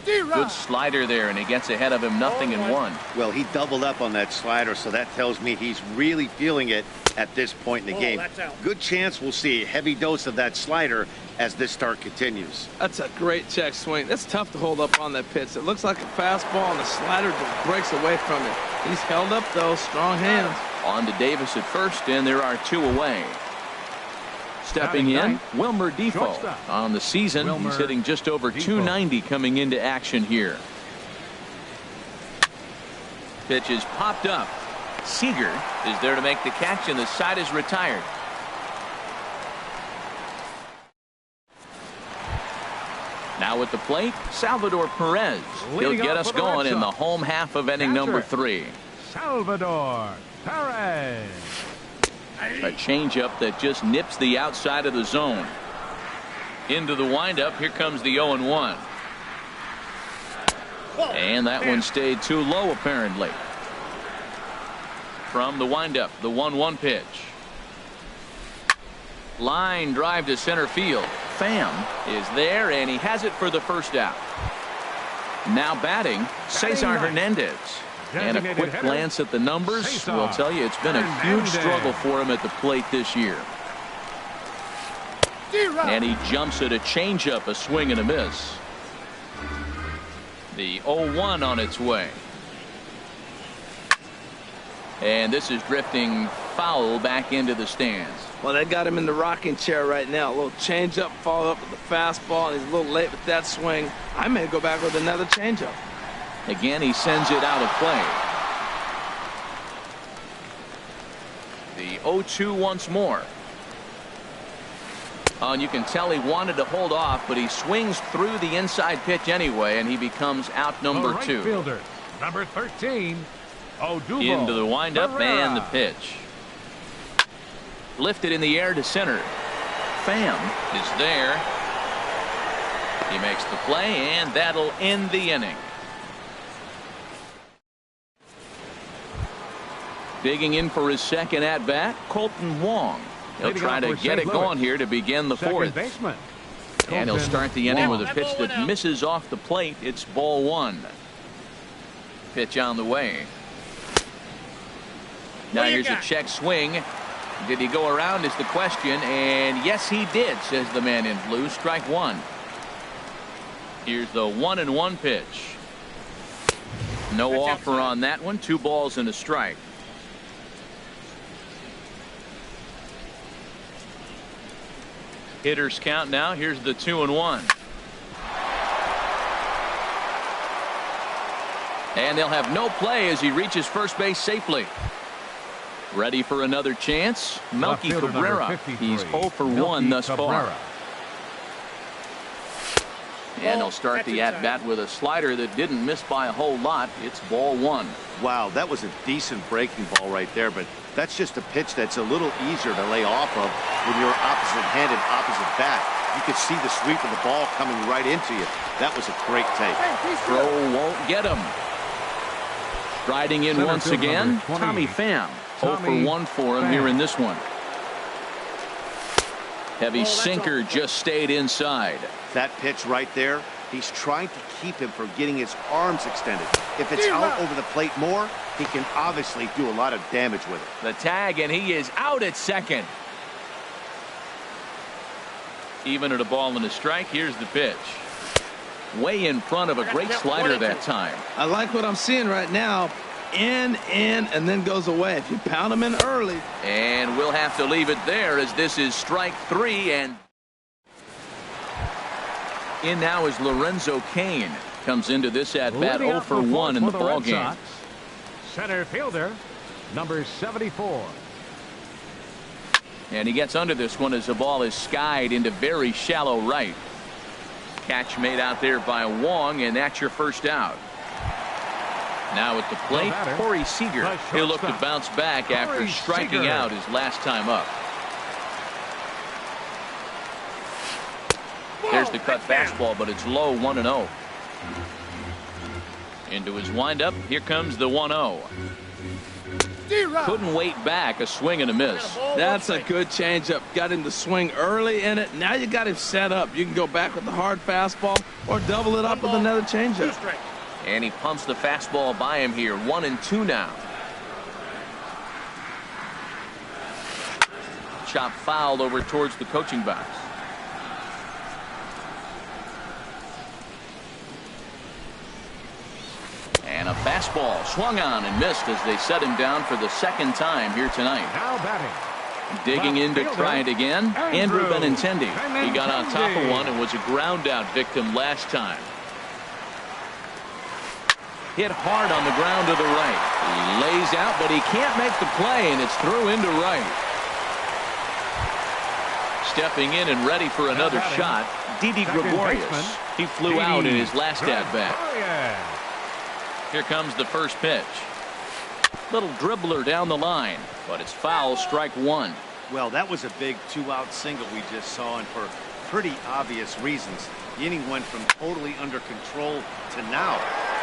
Good slider there, and he gets ahead of him, 0-1. Well, he doubled up on that slider, so that tells me he's really feeling it at this point in the game. Good chance we'll see a heavy dose of that slider as this start continues. That's a great check swing. That's tough to hold up on that pitch. It looks like a fastball, and the slider just breaks away from it. He's held up, though. Strong hands. On to Davis at first, and there are 2 away. Stepping in, Wilmer Defoe. On the season, he's hitting just over .290 coming into action here. Pitch is popped up. Seager is there to make the catch, and the side is retired. Now at the plate, Salvador Perez. He'll get us going in the home half of inning number 3. Salvador Perez. A changeup that just nips the outside of the zone. Into the windup. Here comes the 0-1. And that one stayed too low, apparently. From the windup, the 1-1 pitch. Line drive to center field. Pham is there, and he has it for the first out. Now batting, Cesar Hernandez. And a quick glance at the numbers will tell you it's been a huge struggle for him at the plate this year. And he jumps at a changeup, a swing and a miss. The 0-1 on its way. And this is drifting foul back into the stands. Well, they got him in the rocking chair right now. A little changeup, follow up with the fastball, and he's a little late with that swing. I may go back with another changeup. Again, he sends it out of play. The 0-2 once more. Oh, and you can tell he wanted to hold off, but he swings through the inside pitch anyway, and he becomes out number right 2. Fielder, number 13, Odubel. Into the windup Herrera. and the pitch. Lifted in the air to center. Pham is there. He makes the play, and that'll end the inning. Digging in for his second at-bat, Colton Wong. He'll try to get it going here to begin the fourth. And he'll start the inning with a pitch that misses off the plate. It's ball 1. Pitch on the way. Now here's a check swing. Did he go around is the question, and yes he did, says the man in blue. Strike 1. Here's the 1-1 pitch. No offer on that one. 2 balls and a strike. Hitters count now. Here's the 2-1. And they'll have no play as he reaches first base safely. Ready for another chance. Melky Cabrera. He's 0 for 1 thus far. And they'll start the at-bat with a slider that didn't miss by a whole lot. It's ball 1. Wow, that was a decent breaking ball right there, but that's just a pitch that's a little easier to lay off of when you're opposite-handed, opposite bat. You could see the sweep of the ball coming right into you. That was a great take. Throw won't get him. Striding in once again, Tommy Pham. 0 for 1 for him here in this one. Heavy sinker just stayed inside. That pitch right there, he's trying to keep him from getting his arms extended. If it's out over the plate more, he can obviously do a lot of damage with it. The tag, and he is out at second. Even at a ball and a strike, here's the pitch. Way in front of a great slider that time. I like what I'm seeing right now. In, and then goes away. If you pound him in early. And we'll have to leave it there as this is strike 3. And in now is Lorenzo Cain. Comes into this at-bat 0 for 1 in the ball game. Center fielder, number 74. And he gets under this one as the ball is skied into very shallow right. Catch made out there by Wong, and that's your first out. Now at the plate, Corey Seager. He'll look to bounce back after striking out his last time up. There's the cut fastball, but it's low, 1-0. Into his windup. Here comes the 1-0. Couldn't wait back. A swing and a miss. That's a good changeup. Got him to swing early in it. Now you got him set up. You can go back with the hard fastball or double it up with another changeup. And he pumps the fastball by him here. 1-2 now. Chop fouled over towards the coaching box. And a fastball swung on and missed as they set him down for the second time here tonight. Now batting. Digging in to try it again, Andrew Benintendi. He got on top of one and was a ground out victim last time. Hit hard on the ground to the right. He lays out, but he can't make the play, and it's through into right. Stepping in and ready for another shot, Didi Gregorius. He flew out in his last at-bat. Here comes the first pitch. Little dribbler down the line, but it's foul, strike 1. Well, that was a big 2-out single we just saw, and for pretty obvious reasons. The inning went from totally under control to now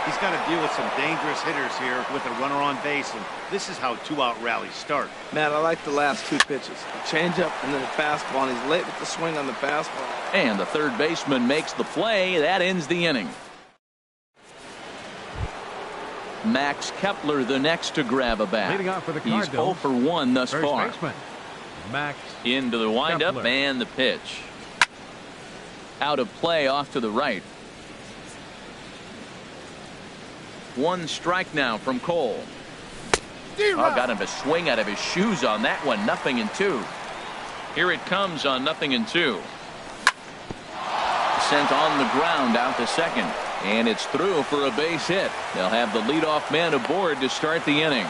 He's got to deal with some dangerous hitters here with a runner on base, and this is how two-out rallies start. Matt, I like the last two pitches. A changeup and then a fastball, and he's late with the swing on the fastball. And the third baseman makes the play. That ends the inning. Max Kepler the next to grab a bat. Leading off for the He's Cardinals, 0 for 1 thus first far. baseman, Max Into the windup Kepler. and the pitch. Out of play off to the right. One strike now from Cole. Oh, got him to swing out of his shoes on that one. 0-2. Here it comes on 0-2. Sent on the ground out to second. And it's through for a base hit. They'll have the leadoff man aboard to start the inning.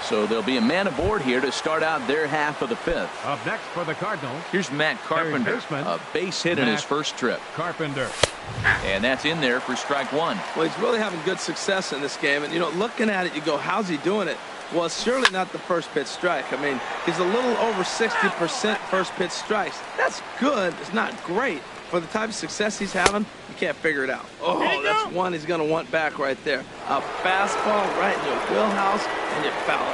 So there'll be a man aboard here to start out their half of the fifth. Up next for the Cardinals, Here's Matt Carpenter, baseman, a base hit in his first trip. Carpenter. And that's in there for strike one. Well, he's really having good success in this game. And, you know, looking at it, you go, how's he doing it? Well, it's surely not the first pitch strike. I mean, he's a little over 60% first pitch strikes. That's good. It's not great. For the type of success he's having, you can't figure it out. Oh, that's one he's going to want back right there. A fastball right in your wheelhouse, and you foul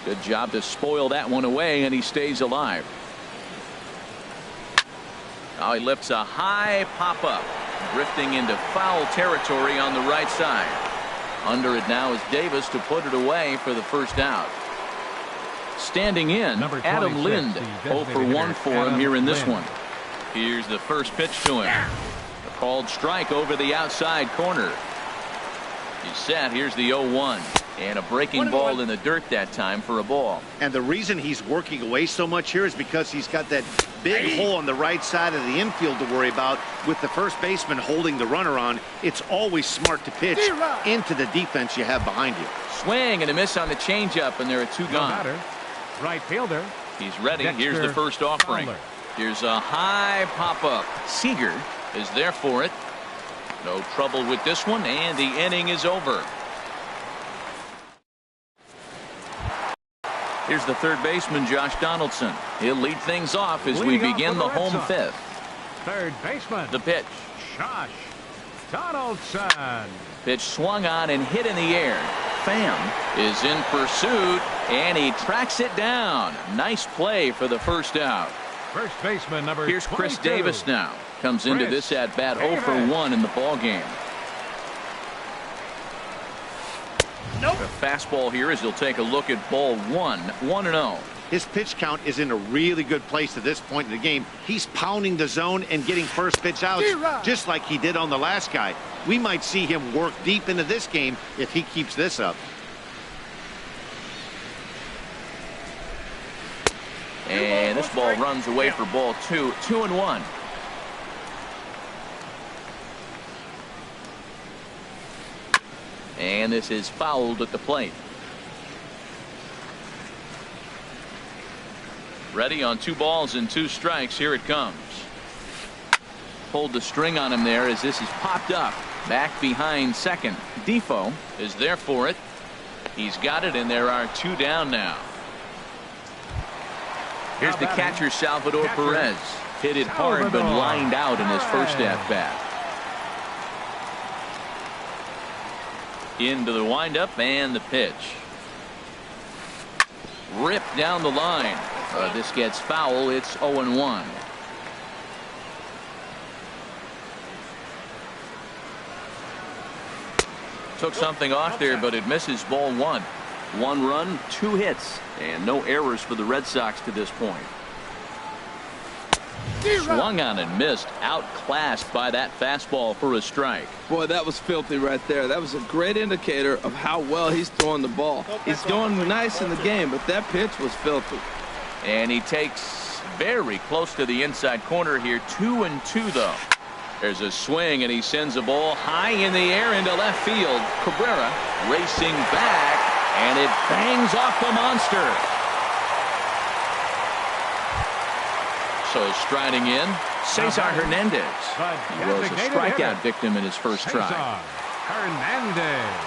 it. Good job to spoil that one away, and he stays alive. Now he lifts a high pop-up, drifting into foul territory on the right side. Under it now is Davis to put it away for the first out. Standing in, Number Adam 26, Lind. the 0 for 1 for him here in this Lind. one. Here's the first pitch to him. A called strike over the outside corner. He's set. Here's the 0-1. And a breaking ball in the dirt that time for a ball. And the reason he's working away so much here is because he's got that big hole on the right side of the infield to worry about. With the first baseman holding the runner on, it's always smart to pitch into the defense you have behind you. Swing and a miss on the changeup, and there are two No gone. batter, right fielder. He's ready. Dexter Here's the first offering. Fowler. Here's a high pop-up. Seager is there for it. No trouble with this one, and the inning is over. Here's the third baseman, Josh Donaldson. He'll lead things off as we Leading off begin for the the Red home Sox. fifth. Third baseman, The pitch. Josh Donaldson. Pitch swung on and hit in the air. Pham is in pursuit, and he tracks it down. Nice play for the first out. First baseman, number Here's Chris 22. Davis now. Comes into Chris this at bat 0 for Davis. 1 in the ball game. Nope. The fastball here as he'll take a look at ball 1. 1-0. His pitch count is in a really good place at this point in the game. He's pounding the zone and getting first pitch outs just like he did on the last guy. We might see him work deep into this game if he keeps this up. And this ball runs away for ball 2. 2-1. And this is fouled at the plate. Ready on 2 balls and 2 strikes. Here it comes. Pulled the string on him there as this is popped up. Back behind second. Defoe is there for it. He's got it, and there are 2 down now. Here's the catcher, Salvador Perez. Hit it hard but lined out in his first at-bat. Into the windup and the pitch. Ripped down the line. This gets foul. It's 0-1. Took something off there, but it misses ball 1. 1 run, 2 hits, and no errors for the Red Sox to this point. Swung on and missed, outclassed by that fastball for a strike. Boy, that was filthy right there. That was a great indicator of how well he's throwing the ball. He's doing nice in the game, but that pitch was filthy. And he takes very close to the inside corner here. 2-2 though. There's a swing, and he sends a ball high in the air into left field. Cabrera racing back, and it bangs off the monster. So striding in, Cesar Hernandez. He was a strikeout victim in his first try. Hernandez.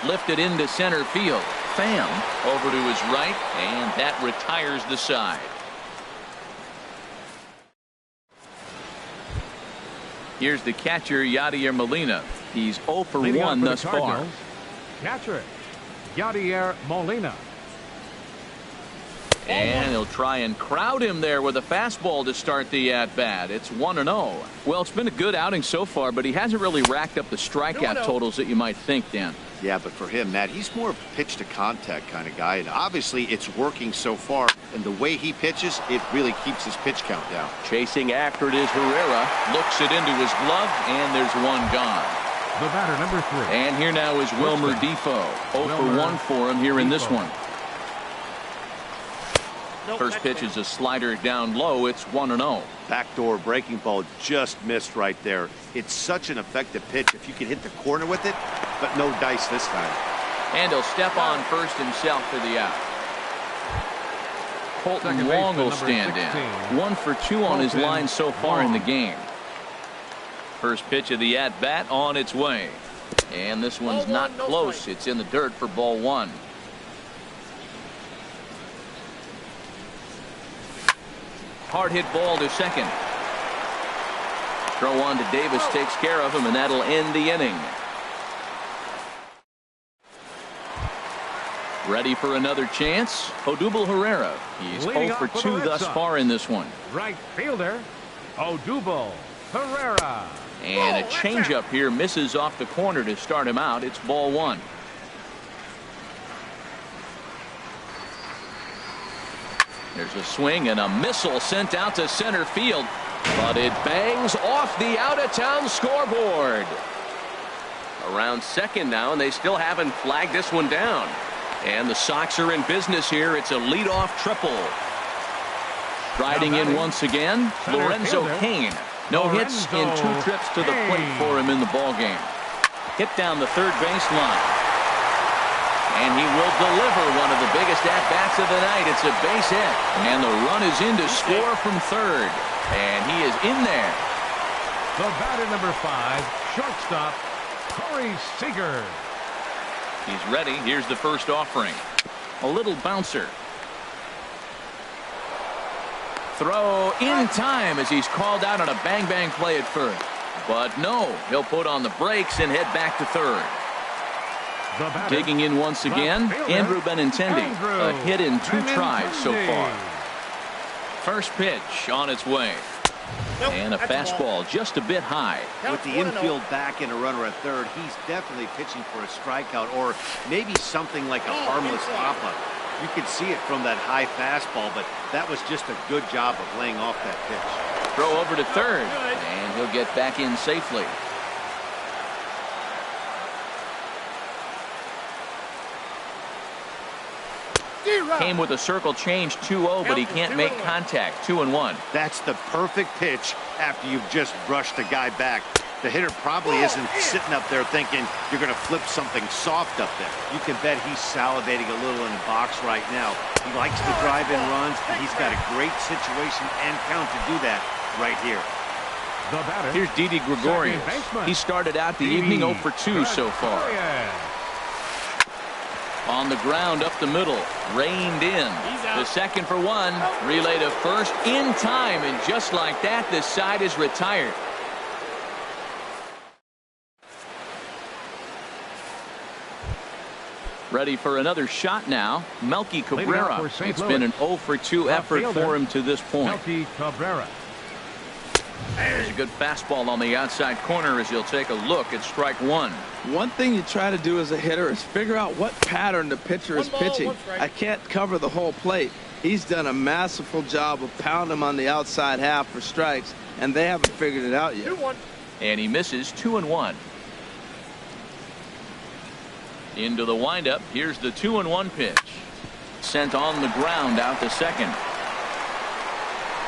Lifted into center field. Pham over to his right, and that retires the side. Here's the catcher, Yadier Molina. He's 0 for Leading off 1 for the thus far. Cardinals, catcher, Yadier Molina. And he'll try and crowd him there with a fastball to start the at-bat. It's 1-0. Well, it's been a good outing so far, but he hasn't really racked up the strikeout totals that you might think, Dan. Yeah, but for him, Matt, he's more of a pitch-to-contact kind of guy, and obviously it's working so far. And the way he pitches, it really keeps his pitch count down. Chasing after it is Herrera. Looks it into his glove, and there's one gone. The batter, number 3. And here now is Wilmer Defoe. 0 for 1 for him here in this one. First pitch is a slider down low. It's 1-0. Backdoor breaking ball just missed right there. It's such an effective pitch if you can hit the corner with it, but no dice this time. And he'll step on first himself for the out. Colton Second Long baseman, will number stand 16. in. 1 for 2 on his Colton line so far in the Long. game. First pitch of the at-bat on its way. And this one's not close. It's in the dirt for ball 1. Hard hit ball to second. Throw on to Davis takes care of him, and that'll end the inning. Ready for another chance? Odubel Herrera. He's Leading 0 for off for 2 the Red thus Sox. far in this one. Right fielder, Odubel Herrera. And a changeup here misses off the corner to start him out. It's ball 1. There's a swing and a missile sent out to center field, but it bangs off the out-of-town scoreboard. Around second now, and they still haven't flagged this one down. And the Sox are in business here. It's a leadoff triple. Striding in once again, Center Lorenzo fielder, Cain. No hits in 2 trips to the plate for him in the ballgame. Hit down the third baseline. And he will deliver one of the biggest at-bats of the night. It's a base hit. And the run is in to score from third. And he is in there. The batter, number 5, shortstop, Corey Seager. He's ready. Here's the first offering. A little bouncer. Throw in time as he's called out on a bang-bang play at first. But no, he'll put on the brakes and head back to third. The batter, Digging in once again, fielder, Andrew Benintendi. Andrew A hit in 2 tries so Benintendi. far. First pitch on its way. And a fastball just a bit high. With the infield back and a runner at third, he's definitely pitching for a strikeout or maybe something like a harmless pop-up. You could see it from that high fastball, but that was just a good job of laying off that pitch. Throw over to third, and he'll get back in safely. Came with a circle change 2-0, but he can't make contact. 2-1. That's the perfect pitch after you've just brushed a guy back. The hitter probably isn't sitting up there thinking you're going to flip something soft up there. You can bet he's salivating a little in the box right now. He likes to drive in runs, and he's got a great situation and count to do that right here. The batter, Here's Didi Gregorius. second baseman, He started out the Didi evening 0 for 2 so far. Gregorius. On the ground up the middle, reined in. The second for 1, relay to first in time, and just like that, this side is retired. Ready for another shot now. Melky Cabrera. for St. It's Louis. been an 0 for 2 effort fielder, for him to this point. Melky Cabrera. There's a good fastball on the outside corner as he'll take a look at strike 1. One thing you try to do as a hitter is figure out what pattern the pitcher is pitching. I can't cover the whole plate. He's done a masterful job of pounding him on the outside half for strikes, and they haven't figured it out yet. And he misses 2-1. Into the windup. Here's the 2-1 pitch. Sent on the ground out to second.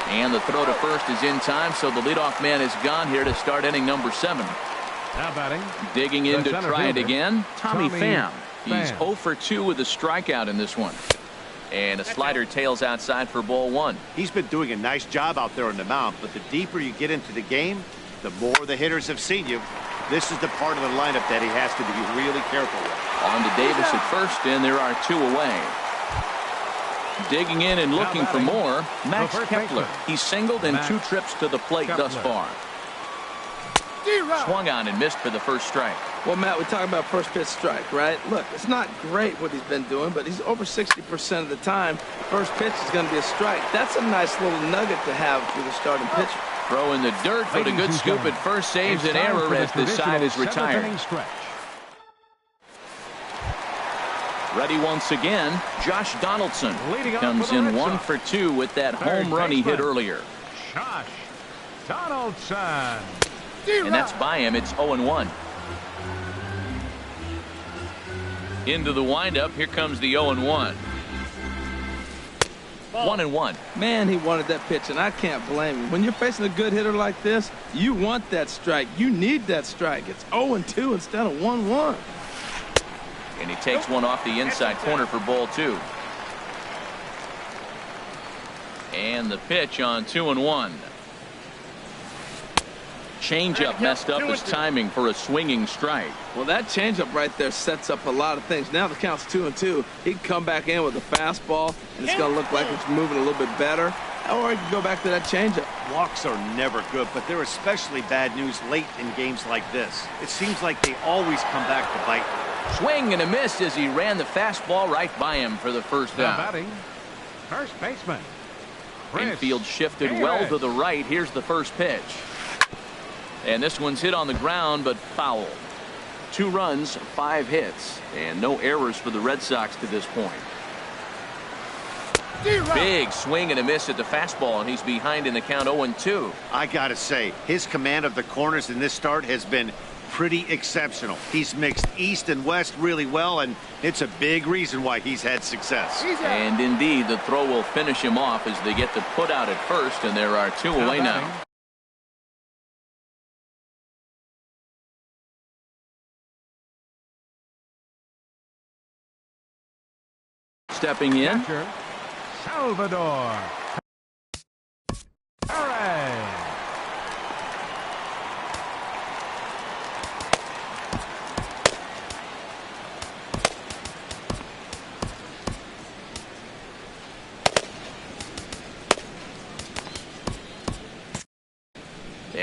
And the throw to first is in time, so the leadoff man is gone here to start inning number 7. Now batting, Digging in the to center try it fielder, again, Tommy Pham. He's Pham. 0 for 2 with a strikeout in this one. And a slider tails outside for ball 1. He's been doing a nice job out there on the mound, but the deeper you get into the game, the more the hitters have seen you. This is the part of the lineup that he has to be really careful with. On to Davis at first, and there are 2 away. Digging in and looking for more, Max first Kepler. baseman. He's singled in Max 2 trips to the plate thus Kepler. far. Swung on and missed for the first strike. Well, Matt, we talk about first pitch strike, right? Look, it's not great what he's been doing, but he's over 60% of the time. First pitch is going to be a strike. That's a nice little nugget to have for the starting pitcher. Throw in the dirt, but a good scoop at first saves an error as this side is retired. Ready once again, Josh Donaldson comes in 1 for 2 with that home run he hit earlier. Josh Donaldson. And that's by him. It's 0-1. Into the windup. Here comes the 0-1. 1-1. Man, he wanted that pitch, and I can't blame him. When you're facing a good hitter like this, you want that strike. You need that strike. It's 0-2 instead of 1-1. And he takes one off the inside corner for ball 2. And the pitch on 2-1. Changeup messed up his timing for a swinging strike. Well, that changeup right there sets up a lot of things. Now the count's 2-2. He can come back in with a fastball, and it's going to look like it's moving a little bit better. Or he can go back to that changeup. Walks are never good, but they're especially bad news late in games like this. It seems like they always come back to bite. Swing and a miss as he ran the fastball right by him for the first down. Batting, first baseman. Infield shifted well to the right. Here's the first pitch. And this one's hit on the ground, but foul. 2 runs, 5 hits, and no errors for the Red Sox to this point. Big swing and a miss at the fastball, and he's behind in the count 0-2. I gotta say, his command of the corners in this start has been pretty exceptional. He's mixed east and west really well, and it's a big reason why he's had success. And indeed, the throw will finish him off as they get the put out at first, and there are 2 away now. Stepping in, Salvador.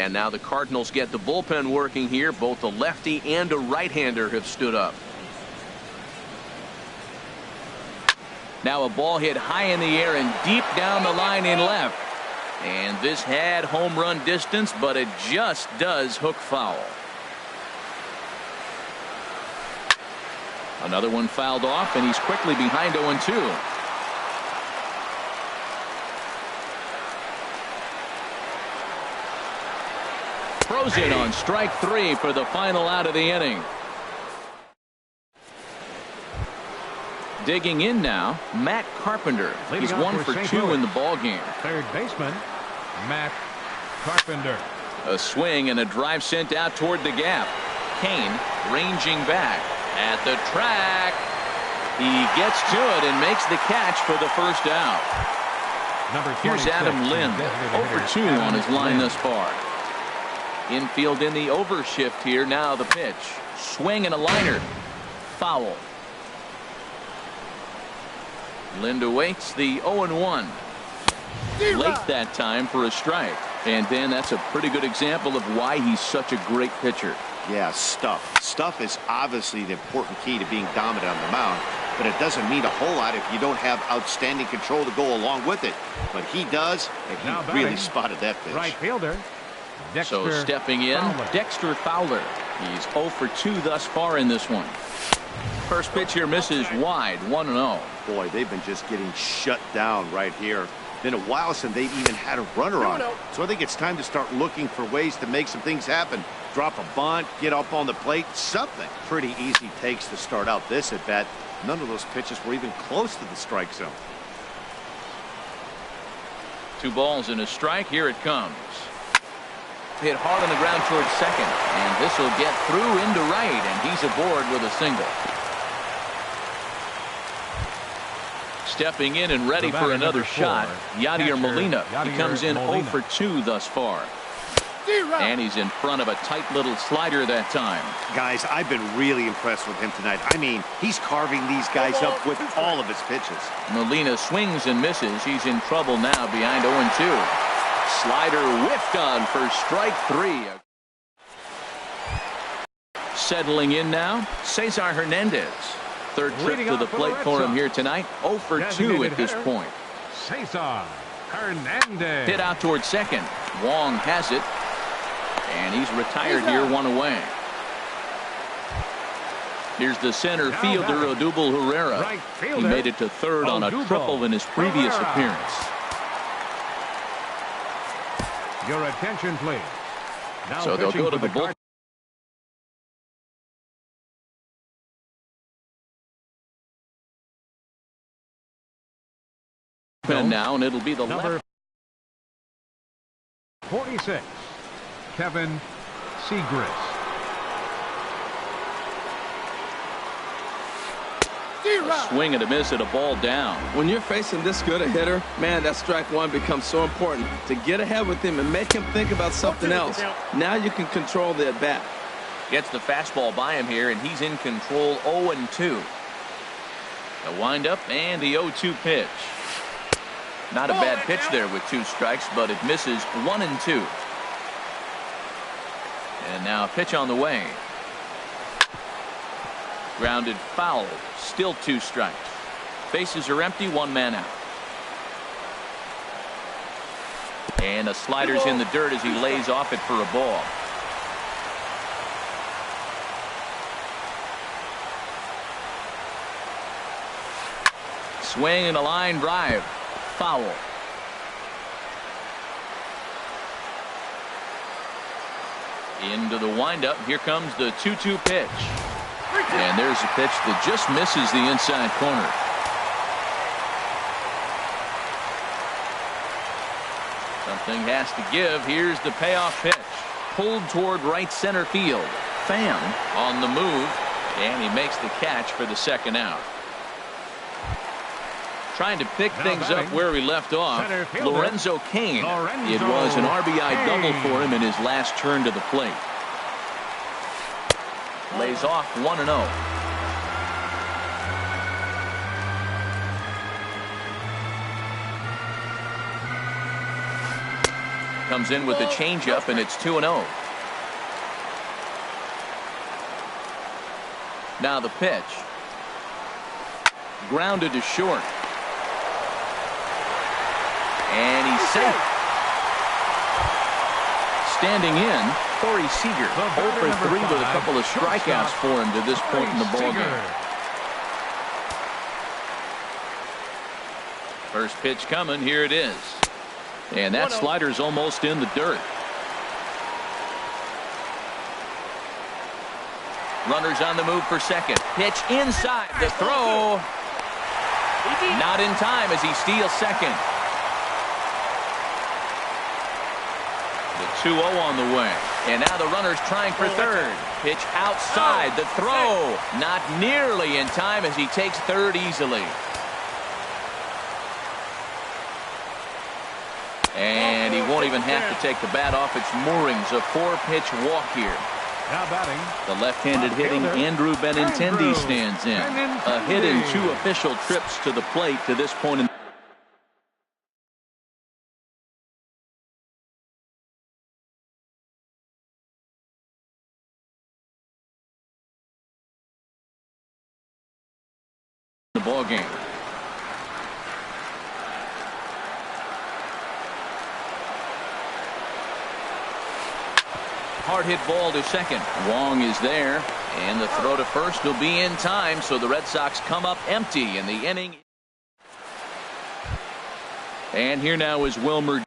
and now the Cardinals get the bullpen working here. Both a lefty and a right-hander have stood up. Now a ball hit high in the air and deep down the line in left. And this had home run distance, but it just does hook foul. Another one fouled off, and he's quickly behind 0-2. Throws it on strike 3 for the final out of the inning. Digging in now, Matt Carpenter. He's 1 for 2 in the ball game. Third baseman, Matt Carpenter. A swing and a drive sent out toward the gap. Kane ranging back at the track. He gets to it and makes the catch for the first out. Here's Adam Lynn, 0 for 2 on his line thus far. Infield in the overshift here. Now the pitch. Swing and a liner. Foul. Lind awaits the 0-1. Late that time for a strike. And then that's a pretty good example of why he's such a great pitcher. Yeah, stuff. Stuff is obviously the important key to being dominant on the mound, but it doesn't mean a whole lot if you don't have outstanding control to go along with it. But he does, and he really spotted that pitch. Right fielder. Dexter so stepping in, Fowler. Dexter Fowler. He's 0 for 2 thus far in this one. First pitch here misses wide, 1-0. Boy, they've been just getting shut down right here. Been a while since they've even had a runner on. So I think it's time to start looking for ways to make some things happen. Drop a bunt, get up on the plate, something. Pretty easy takes to start out this at bat. None of those pitches were even close to the strike zone. 2 balls and a strike. Here it comes. Hit hard on the ground towards second, and this will get through into right, and he's aboard with a single. Stepping in and ready for another shot, Yadier Molina. He comes in 0 for 2 thus far. And he's in front of a tight little slider that time. Guys, I've been really impressed with him tonight. I mean, he's carving these guys up with all of his pitches. Molina swings and misses. He's in trouble now behind 0-2. Slider whiffed on for strike 3. Settling in now, Cesar Hernandez. Third trip to the plate for him here tonight. 0 for 2 at this point. Cesar Hernandez. Hit out towards second. Wong has it. And he's retired here, 1 away. Here's the center fielder, Odubel Herrera. Right fielder, he made it to third on a triple in his previous appearance. Your attention, please. Now So they'll go to the bullpen now, and it'll be the number 46, Kevin Segrist. A swing and a miss at a ball down. When you're facing this good a hitter, man, that strike one becomes so important to get ahead with him and make him think about something else. Now you can control the at bat. Gets the fastball by him here, and he's in control. 0-2. A windup and the 0-2 pitch. Not a bad pitch there with 2 strikes, but it misses. 1-2. And now a pitch on the way. Grounded foul. Still 2 strikes. Bases are empty. 1 man out. And the slider's in the dirt as he lays off it for a ball. Swing and a line drive. Foul. Into the windup. Here comes the 2-2 pitch. And there's a pitch that just misses the inside corner. Something has to give. Here's the payoff pitch. Pulled toward right center field. Pham on the move. And he makes the catch for the second out. Trying to pick things up where we left off. Lorenzo Cain. It was an RBI double for him in his last turn to the plate. Lays off 1-0. Comes in with a changeup, and it's 2-0. Now the pitch. Grounded to short. And he's safe. Standing in, Corey Seager. 0 for 3 with a couple of strikeouts for him to this point in the ballgame. First pitch coming. Here it is. And that slider's almost in the dirt. Runners on the move for second. Pitch inside. The throw. Not in time as he steals second. The 2-0 on the way. And now the runner's trying for third. Pitch outside. The throw. Not nearly in time as he takes third easily. And he won't even have to take the bat off its moorings. A 4-pitch walk here. Now batting, the left-handed hitting Andrew Benintendi stands in. A hit in 2 official trips to the plate to this point in the ball game. Hard hit ball to second. Wong is there, and the throw to first will be in time, so the Red Sox come up empty in the inning. And here now is Wilmer.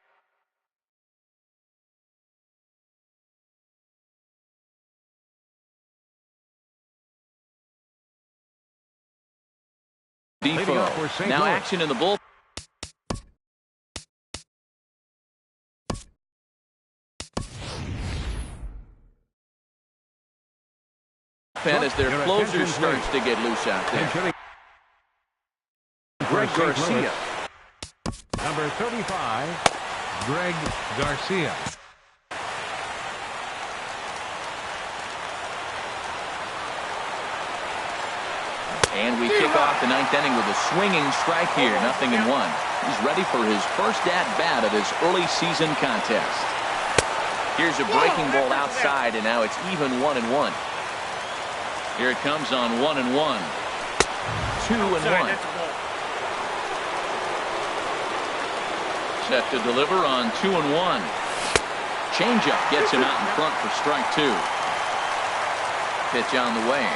Defoe. Now action in the bullpen. As their closer starts to get loose out there. Greg Garcia. Number 35, Greg Garcia. And we kick off the 9th inning with a swinging strike here. 0-1. He's ready for his first at-bat of his early season contest. Here's a breaking ball outside, and now it's even 1-1. Here it comes on 1-1. 2-1. Set to deliver on 2-1. Changeup gets him out in front for strike 2. Pitch on the way.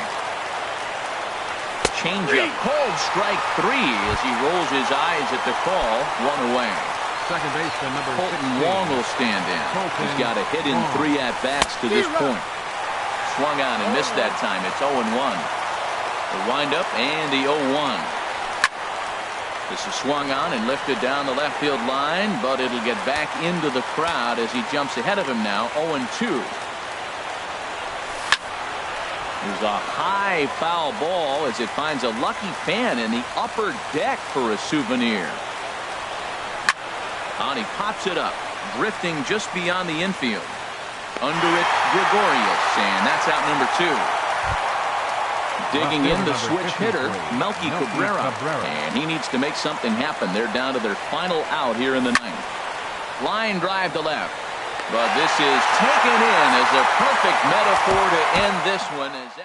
Changeup called strike 3 as he rolls his eyes at the call. 1 away. Second baseman number Colton 16. Wong will stand in. He's got a hit in 3 at-bats to this point. Swung on and missed that time. It's 0-1. The windup and the 0-1. This is swung on and lifted down the left field line, but it'll get back into the crowd as he jumps ahead of him now. 0-2. There's a high foul ball as it finds a lucky fan in the upper deck for a souvenir. And he pops it up, drifting just beyond the infield. Under it, Gregorius, and that's out number 2. Digging in the switch hitter, Melky Cabrera, and he needs to make something happen. They're down to their final out here in the 9th. Line drive to left, but this is taken in as a perfect metaphor to end this one. As